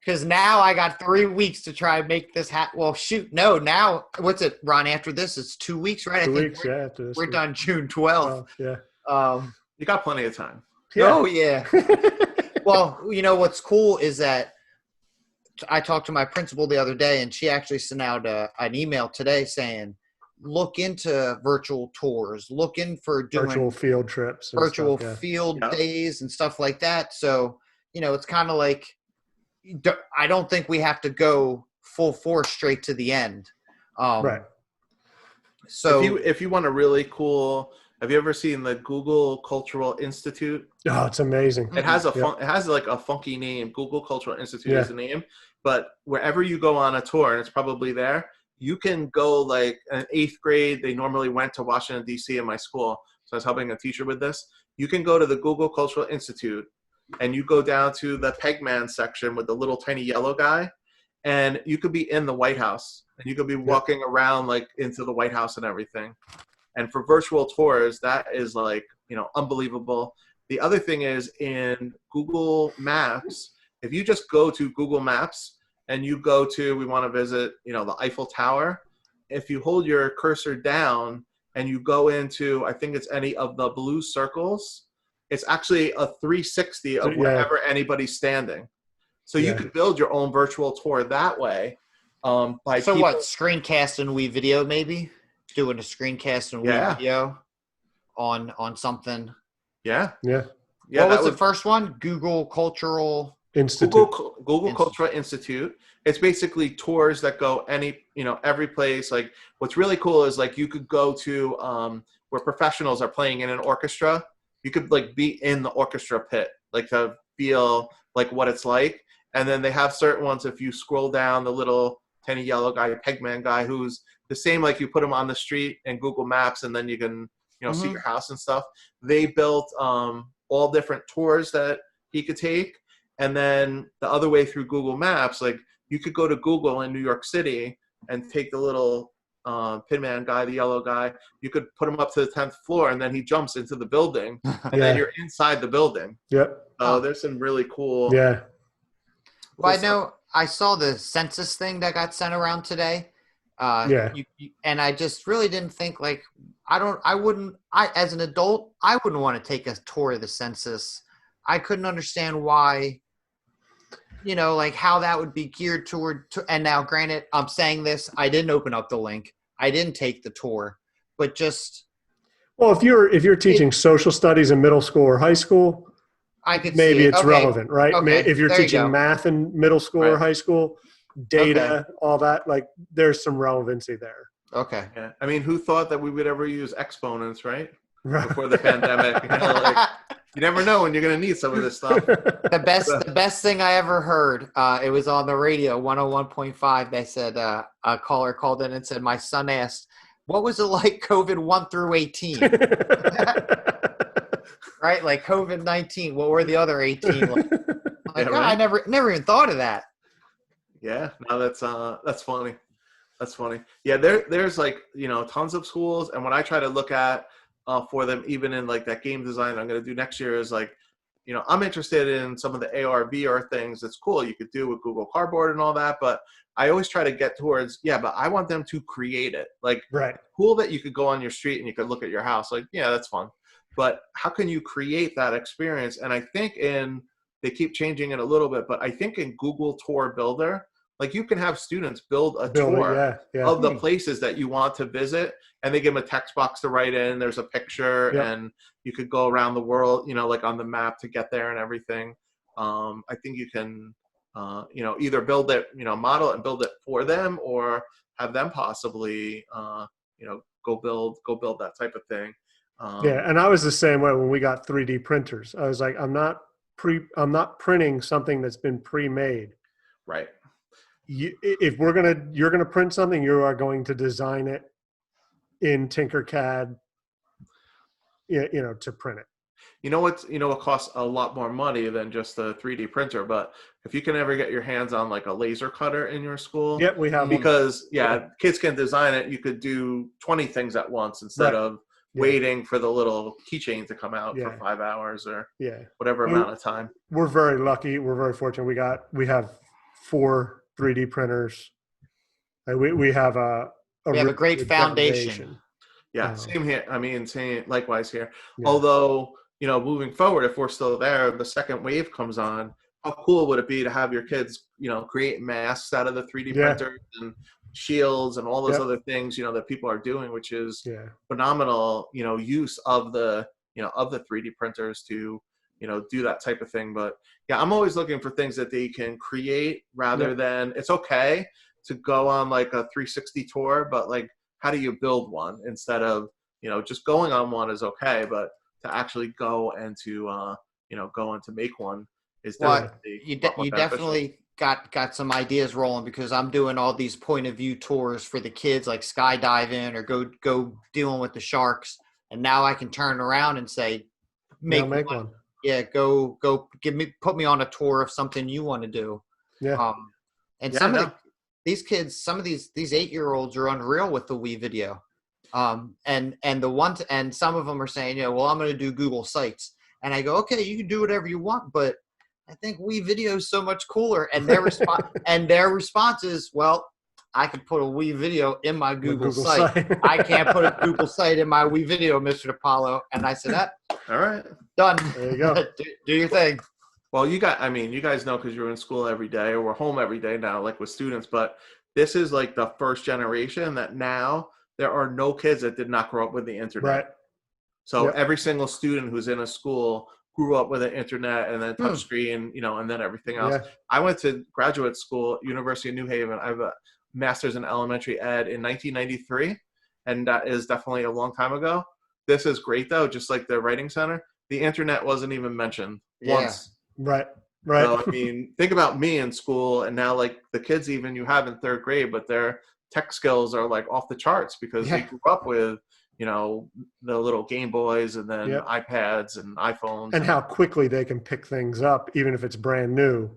Because now I got 3 weeks to try and make this happen. Well, shoot, no. Now, what's it, Ron? After this, it's 2 weeks, right? 2 weeks, after this. We're done June 12th. You got plenty of time. Yeah. Oh, yeah. Well, what's cool is that I talked to my principal the other day, and she actually sent out an email today saying, look into virtual tours, look in for doing virtual field trips, virtual field days and stuff like that. So, it's kind of like, I don't think we have to go full force straight to the end. Right. So if you want a really cool, have you ever seen the Google Cultural Institute? Oh, it's amazing. It has it has like a funky name. Google Cultural Institute is the name, but wherever you go on a tour, and it's probably there, you can go like in 8th grade. They normally went to Washington, D.C. in my school. So I was helping a teacher with this. You can go to the Google Cultural Institute, and you go down to the Pegman section with the little tiny yellow guy, and you could be in the White House, and you could be walking around like into the White House and everything. And for virtual tours, that is like, unbelievable. The other thing is in Google Maps, if you just go to Google Maps and you go to, we want to visit, the Eiffel Tower, if you hold your cursor down and you go into, I think it's any of the blue circles, it's actually a 360 of wherever anybody's standing. So you could build your own virtual tour that way. Screencast and WeVideo maybe? Doing a screencast and WeVideo on something. Yeah. What was the first one? Google Cultural Institute. Google Cultural Institute. It's basically tours that go every place. Like what's really cool is like you could go to where professionals are playing in an orchestra. You could like be in the orchestra pit, like to feel like what it's like. And then they have certain ones, if you scroll down, the little tiny yellow guy, Pegman guy, who's the same, like you put him on the street in Google Maps, and then you can see your house and stuff. They built all different tours that he could take. And then the other way through Google Maps, like you could go to Google in New York City and take the little Pinman guy, the yellow guy. You could put him up to the 10th floor, and then he jumps into the building, and then you're inside the building. Yep. So there's some really cool. Yeah. Well, I know I saw the census thing that got sent around today. And I just really didn't think like as an adult, I wouldn't want to take a tour of the census. I couldn't understand why, like how that would be geared and now granted, I'm saying this, I didn't open up the link. I didn't take the tour, but just. Well, if you're teaching social studies in middle school or high school, I could maybe it's relevant, right? Okay. If you're teaching math in middle school or high school, data, all that, like there's some relevancy there. Okay. Yeah. I mean, who thought that we would ever use exponents, right? Before the pandemic. You never know when you're going to need some of this stuff. The best thing I ever heard, it was on the radio, 101.5. They said a caller called in and said, my son asked, what was it like COVID 1 through 18? Right? Like COVID-19. What were the other 18? I never even thought of that. Yeah, no, that's funny. That's funny. Yeah, there's like, tons of schools. And what I try to look at for them, even in like that game design I'm going to do next year is like, I'm interested in some of the AR, VR things. That's cool. You could do with Google Cardboard and all that. But I always try to get towards, but I want them to create it. Like, cool that you could go on your street and you could look at your house. Like, yeah, that's fun. But how can you create that experience? And I think they keep changing it a little bit, but I think in Google Tour Builder, like you can have students build a tour of the places that you want to visit, and they give them a text box to write in. There's a picture, and you could go around the world, like on the map to get there and everything. I think you can, either build it, model it and build it for them, or have them possibly, go build that type of thing. And I was the same way when we got 3D printers. I was like, I'm not printing something that's been pre-made. Right. If you're gonna print something, you are going to design it in Tinkercad, to print it. What costs a lot more money than just a 3D printer, but if you can ever get your hands on like a laser cutter in your school, we have because kids can design it. You could do 20 things at once instead of waiting for the little keychain to come out for 5 hours or whatever amount of time. We're very lucky. We're very fortunate. We have 4 3D printers. We have a great foundation. Yeah, same here. I mean, same likewise here. Yeah. Although, moving forward, if we're still there, the second wave comes on. How cool would it be to have your kids, create masks out of the 3D printers and shields and all those other things, that people are doing, which is phenomenal, use of the 3D printers to, do that type of thing. But I'm always looking for things that they can create rather than, it's okay to go on like a 360 tour, but like, how do you build one instead of, just going on one is okay, but to actually go and to, make one is definitely you definitely got some ideas rolling, because I'm doing all these point of view tours for the kids, like skydiving or go dealing with the sharks. And now I can turn around and say, make one. Yeah, go put me on a tour of something you want to do. Yeah. These kids, some of these 8-year-olds are unreal with the Wii video. And some of them are saying, well, I'm going to do Google Sites. And I go, okay, you can do whatever you want, but I think Wii video is so much cooler. And their response is, well, I could put a Wii video in my Google site. I can't put a Google site in my Wii video, Mr. DiPaolo. And I said, all right, done. There you go. do your thing. Well, you guys know, because you're in school every day, or we're home every day now, like with students, but this is like the first generation that now there are no kids that did not grow up with the internet. Right. So every single student who's in a school grew up with an internet and then touchscreen, and then everything else. Yeah. I went to graduate school, University of New Haven. I have a master's in elementary ed in 1993, and that is definitely a long time ago. This is great, though, just like the Writing Center. The internet wasn't even mentioned once. Right. So, think about me in school, and now, like, the kids even you have in 3rd grade, but their tech skills are, like, off the charts because they grew up with, the little Game Boys and then Yep. iPads and iPhones. And how quickly they can pick things up, even if it's brand new.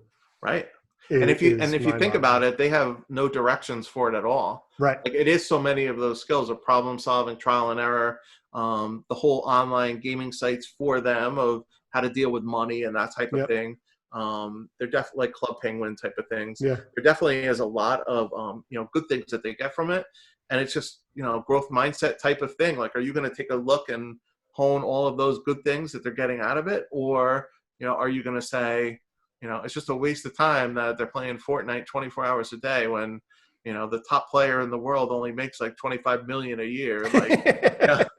Right. And if you think about it, they have no directions for it at all. Right. Like it is so many of those skills of problem solving, trial and error, the whole online gaming sites for them of how to deal with money and that type of thing. They're definitely like Club Penguin type of things. Yeah. There definitely is a lot of good things that they get from it. And it's just, growth mindset type of thing. Like, are you going to take a look and hone all of those good things that they're getting out of it? Or, are you going to say, it's just a waste of time that they're playing Fortnite 24 hours a day when, the top player in the world only makes like 25 million a year, like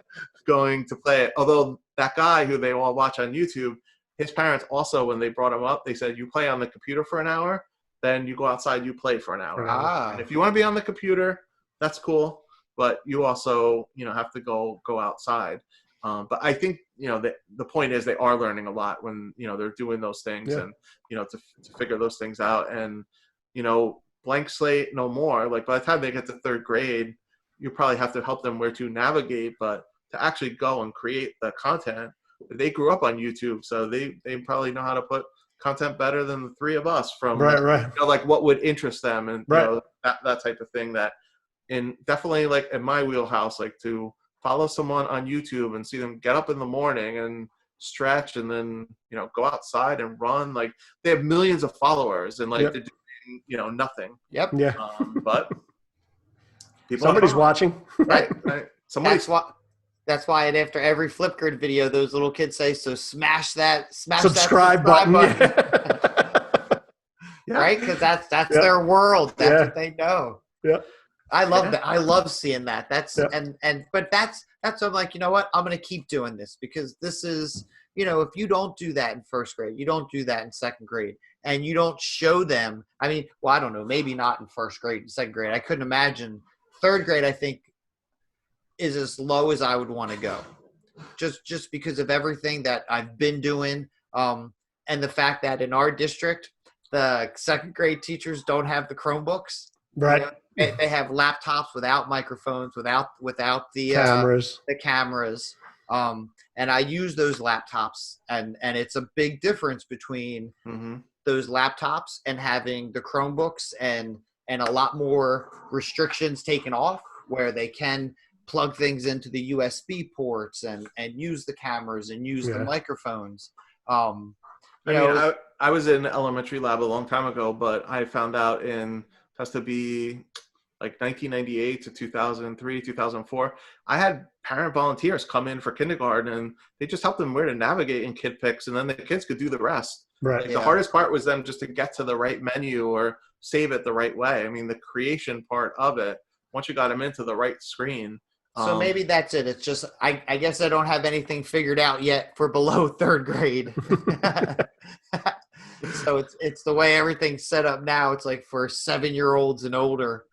going to play it. Although that guy who they all watch on YouTube, his parents also, when they brought him up, they said, you play on the computer for an hour, then you go outside, you play for an hour. And if you want to be on the computer, that's cool. But you also, have to go outside. But I think, the point is they are learning a lot when, they're doing those things and, to figure those things out. And, blank slate, no more. Like by the time they get to third grade, you probably have to help them where to navigate, but to actually go and create the content. They grew up on YouTube, so they probably know how to put content better than the three of us from right. Like what would interest them and right. That type of thing. That definitely like in my wheelhouse, like to follow someone on YouTube and see them get up in the morning and stretch and then go outside and run. Like they have millions of followers and like they're doing nothing. Yep. Yeah. But people somebody's watching. Right. That's why after every Flipgrid video, those little kids say, "So smash that subscribe button." Yeah. Right? Because that's their world. That's what they know. Yeah. I love that. I love seeing that. But that's I'm like, you know what? I'm gonna keep doing this because this is, if you don't do that in first grade, you don't do that in second grade, and you don't show them. I mean, well, I don't know, maybe not in first grade and second grade. I couldn't imagine. Third grade, I think, is as low as I would want to go, just because of everything that I've been doing, and the fact that in our district, the second grade teachers don't have the Chromebooks. Right. They have laptops without microphones, without the cameras. And I use those laptops, and it's a big difference between those laptops and having the Chromebooks and a lot more restrictions taken off where they can plug things into the USB ports and use the cameras and use the microphones. I was in elementary lab a long time ago, but I found out has to be like 1998 to 2003, 2004. I had parent volunteers come in for kindergarten and they just helped them where to navigate in KidPix, and then the kids could do the rest. Right. Like the hardest part was them just to get to the right menu or save it the right way. I mean, the creation part of it, once you got them into the right screen. So maybe that's it. It's just, I guess I don't have anything figured out yet for below third grade. So it's the way everything's set up now. It's like for 7-year-olds and older.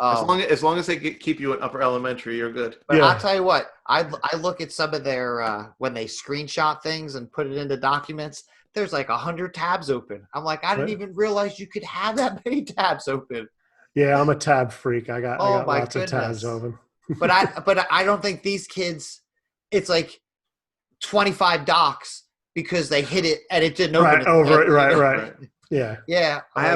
As long as they keep you in upper elementary, you're good. But I'll tell you what, I look at some of their, when they screenshot things and put it into documents, there's like 100 tabs open. I'm like, I didn't even realize you could have that many tabs open. Yeah, I'm a tab freak. I got lots goodness. of tabs open. But I don't think these kids, it's like 25 docs because they hit it and it didn't open. Right. Yeah. Yeah. I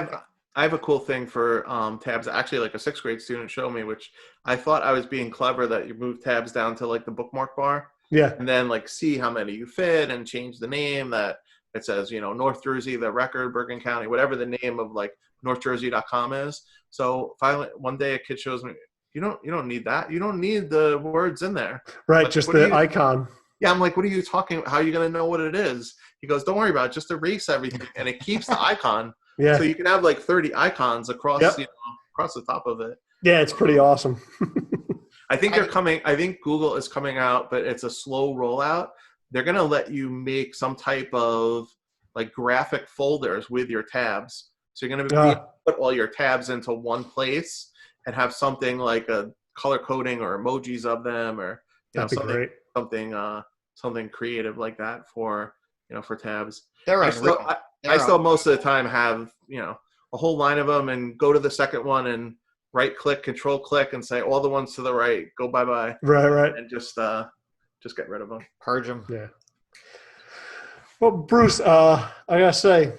have a cool thing for tabs. Actually, like a 6th grade student showed me, which I thought I was being clever that you move tabs down to like the bookmark bar. Yeah. And then like see how many you fit and change the name that it says, North Jersey, the record, Bergen County, whatever the name of like northjersey.com is. So finally, one day a kid shows me, you don't need that. You don't need the words in there. Right. Like, just the icon. Yeah. I'm like, what are you talking about? How are you going to know what it is? He goes, don't worry about it. Just erase everything. And it keeps the icon. Yeah. So you can have like 30 icons across, across the top of it. Yeah. It's pretty awesome. I think I think Google is coming out, but it's a slow rollout. They're going to let you make some type of like graphic folders with your tabs. So you're going to be able to put all your tabs into one place and have something like a color coding or emojis of them, or something creative like that for tabs. I still most of the time have a whole line of them and go to the second one and right click, control click, and say all the ones to the right, go bye-bye. Right. And just get rid of them. Purge them. Yeah. Well, Bruce, I gotta say,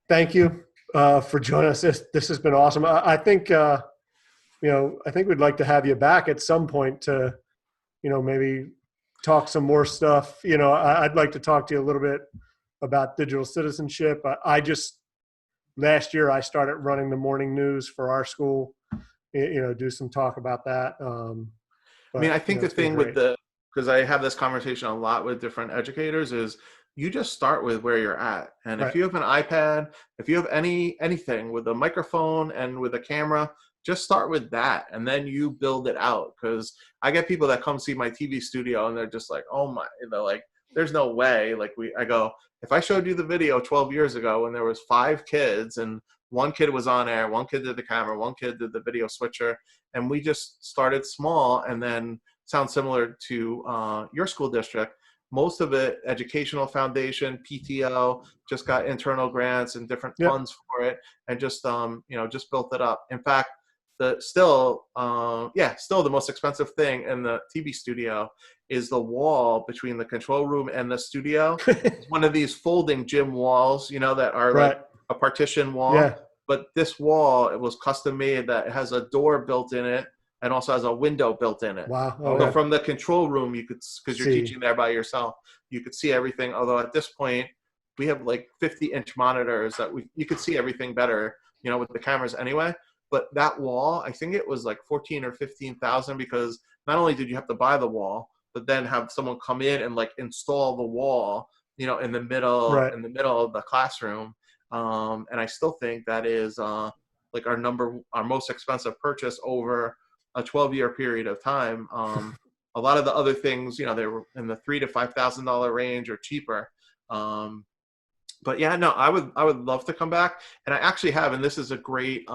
thank you for joining us. This has been awesome. I think I think we'd like to have you back at some point to, maybe talk some more stuff. I'd like to talk to you a little bit about digital citizenship. Last year I started running the morning news for our school. Do some talk about that. I think the thing with because I have this conversation a lot with different educators is you just start with where you're at. And if you have an iPad, if you have anything with a microphone and with a camera, just start with that. And then you build it out. Because I get people that come see my TV studio and they're just like, oh my, they're like, there's no way. I go, if I showed you the video 12 years ago when there was 5 kids and one kid was on air, one kid did the camera, one kid did the video switcher, and we just started small. And then sounds similar to your school district. Most of it, educational foundation, PTO, just got internal grants and different funds for it, and just built it up. In fact, still the most expensive thing in the TV studio is the wall between the control room and the studio. It's one of these folding gym walls, that are like a partition wall. Yeah. But this wall, it was custom made that it has a door built in it and also has a window built in it. Wow. So from the control room, you could, because you're teaching there by yourself, you could see everything. Although at this point, we have like 50-inch monitors that you could see everything better, with the cameras anyway. But that wall, I think it was like 14 or 15,000, because not only did you have to buy the wall, but then have someone come in and like install the wall, in the middle of the classroom. And I still think that is like our most expensive purchase over a 12-year period of time. A lot of the other things, they were in the $3,000 to $5,000 range or cheaper. But yeah, no, I would love to come back. And I actually have, and this is a great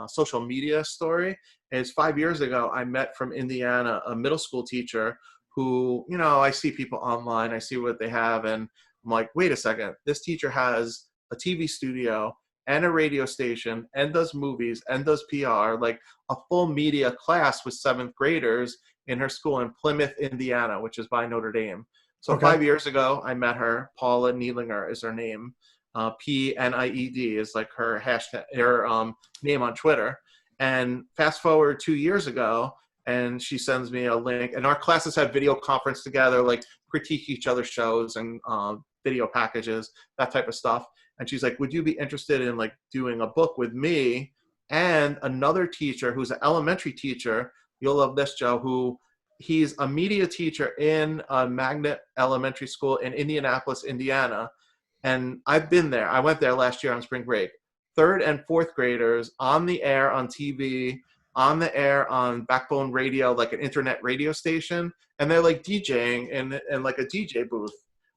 social media story, is 5 years ago, I met from Indiana a middle school teacher who, I see people online, I see what they have, and I'm like, wait a second, this teacher has a TV studio and a radio station and does movies and does PR, like a full media class with 7th graders in her school in Plymouth, Indiana, which is by Notre Dame. So 5 years ago, I met her. Paula Niedlinger is her name. PNIED is like her hashtag, her name on Twitter. And fast forward 2 years ago, and she sends me a link. And our classes have video conference together, like critique each other's shows and video packages, that type of stuff. And she's like, would you be interested in like doing a book with me and another teacher who's an elementary teacher? You'll love this, Joe, he's a media teacher in a magnet elementary school in Indianapolis, Indiana. And I've been there. I went there last year on spring break. 3rd and 4th graders on the air on TV, on the air on Backbone Radio, like an internet radio station. And they're like DJing in like a DJ booth.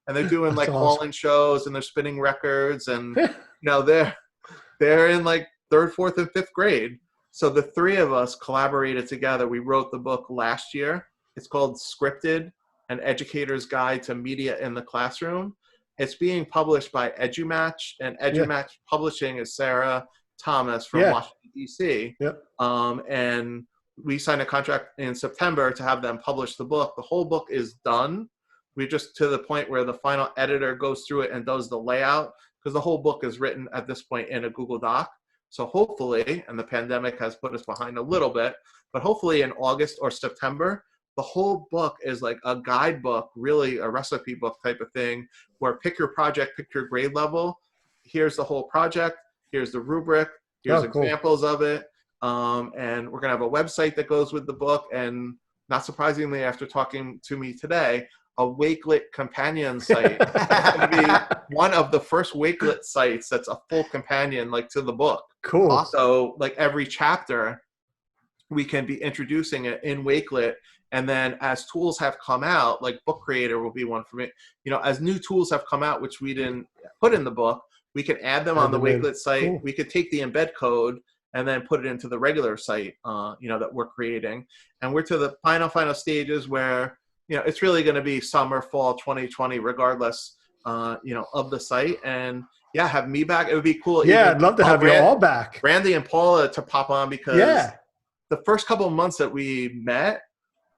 And they're doing like call-in shows, and they're spinning records, and they're in like 3rd, 4th, and 5th grade. So the 3 of us collaborated together. We wrote the book last year. It's called Scripted: An Educator's Guide to Media in the Classroom. It's being published by EduMatch, and EduMatch Publishing is Sarah Thomas from Washington, D.C. Yep. And we signed a contract in September to have them publish the book. The whole book is done. We're just to the point where the final editor goes through it and does the layout, because the whole book is written at this point in a Google Doc. So hopefully, and the pandemic has put us behind a little bit, but hopefully in August or September, the whole book is like a guidebook, really a recipe book type of thing, where pick your project, pick your grade level. Here's the whole project. Here's the rubric. Here's examples of it. And we're going to have a website that goes with the book. And not surprisingly, after talking to me today, a Wakelet companion site. It's going to be one of the first Wakelet sites that's a full companion, like, to the book. Cool. So, like, every chapter, we can be introducing it in Wakelet. And then as tools have come out, like Book Creator will be one for me. As new tools have come out, which we didn't put in the book, we can add them on the Wakelet site. Cool. We could take the embed code and then put it into the regular site, that we're creating. And we're to the final stages where, it's really going to be summer, fall 2020, regardless, of the site. And have me back. It would be cool. Yeah, I'd love to have you all back. Randy and Paula to pop on, because the first couple of months that we met,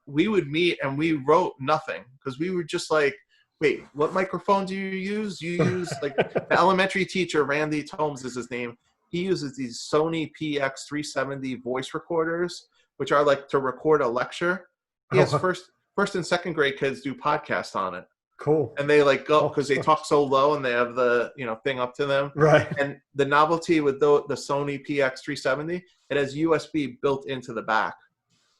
we would meet and we wrote nothing because we were just like, wait, what microphone do you use? You use like the elementary teacher, Randy Tomes is his name. He uses these Sony PX370 voice recorders, which are like to record a lecture. He has first and second grade kids do podcasts on it. Cool. And they like go because they talk so low and they have the thing up to them. Right. And the novelty with the Sony PX370, it has USB built into the back.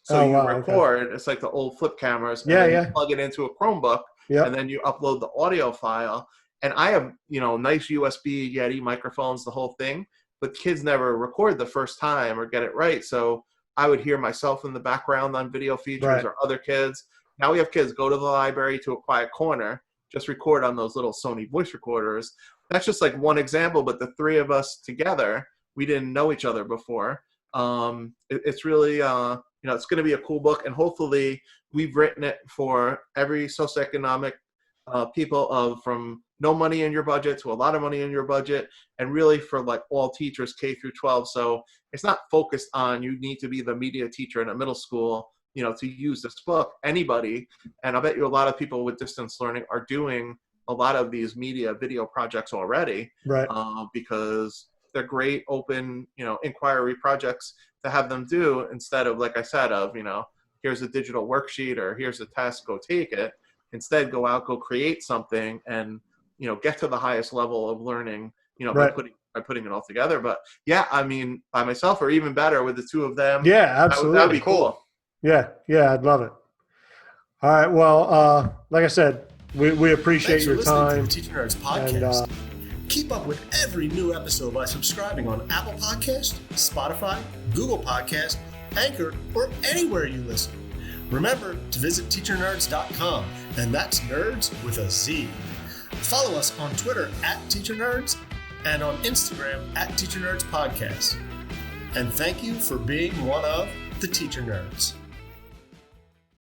So you record, it's like the old flip cameras, and then you plug it into a Chromebook, and then you upload the audio file. And I have, nice USB Yeti microphones, the whole thing, but kids never record the first time or get it right. So I would hear myself in the background on video features or other kids. Now we have kids go to the library to a quiet corner, just record on those little Sony voice recorders. That's just like one example, but the three of us together, we didn't know each other before. It's really, it's going to be a cool book, and hopefully we've written it for every socioeconomic people from no money in your budget to a lot of money in your budget, and really for like all teachers K through 12. So it's not focused on you need to be the media teacher in a middle school, to use this book. Anybody, and I bet you a lot of people with distance learning are doing a lot of these media video projects already, right? Because they're great open, inquiry projects to have them do instead of, like I said, of, here's a digital worksheet or here's a test, go take it. Instead, go out, go create something and, get to the highest level of learning, by putting it all together. But yeah, I mean, by myself or even better with the two of them. Yeah, absolutely. That'd be cool. Yeah, I'd love it. All right. Well, like I said, we appreciate your time. To the Teacher Nerds podcast. Keep up with every new episode by subscribing on Apple Podcasts, Spotify, Google Podcasts, Anchor, or anywhere you listen. Remember to visit teachernerds.com, and that's nerds with a Z. Follow us on Twitter @TeacherNerds and on Instagram @TeacherNerdsPodcast. And thank you for being one of the Teacher Nerds.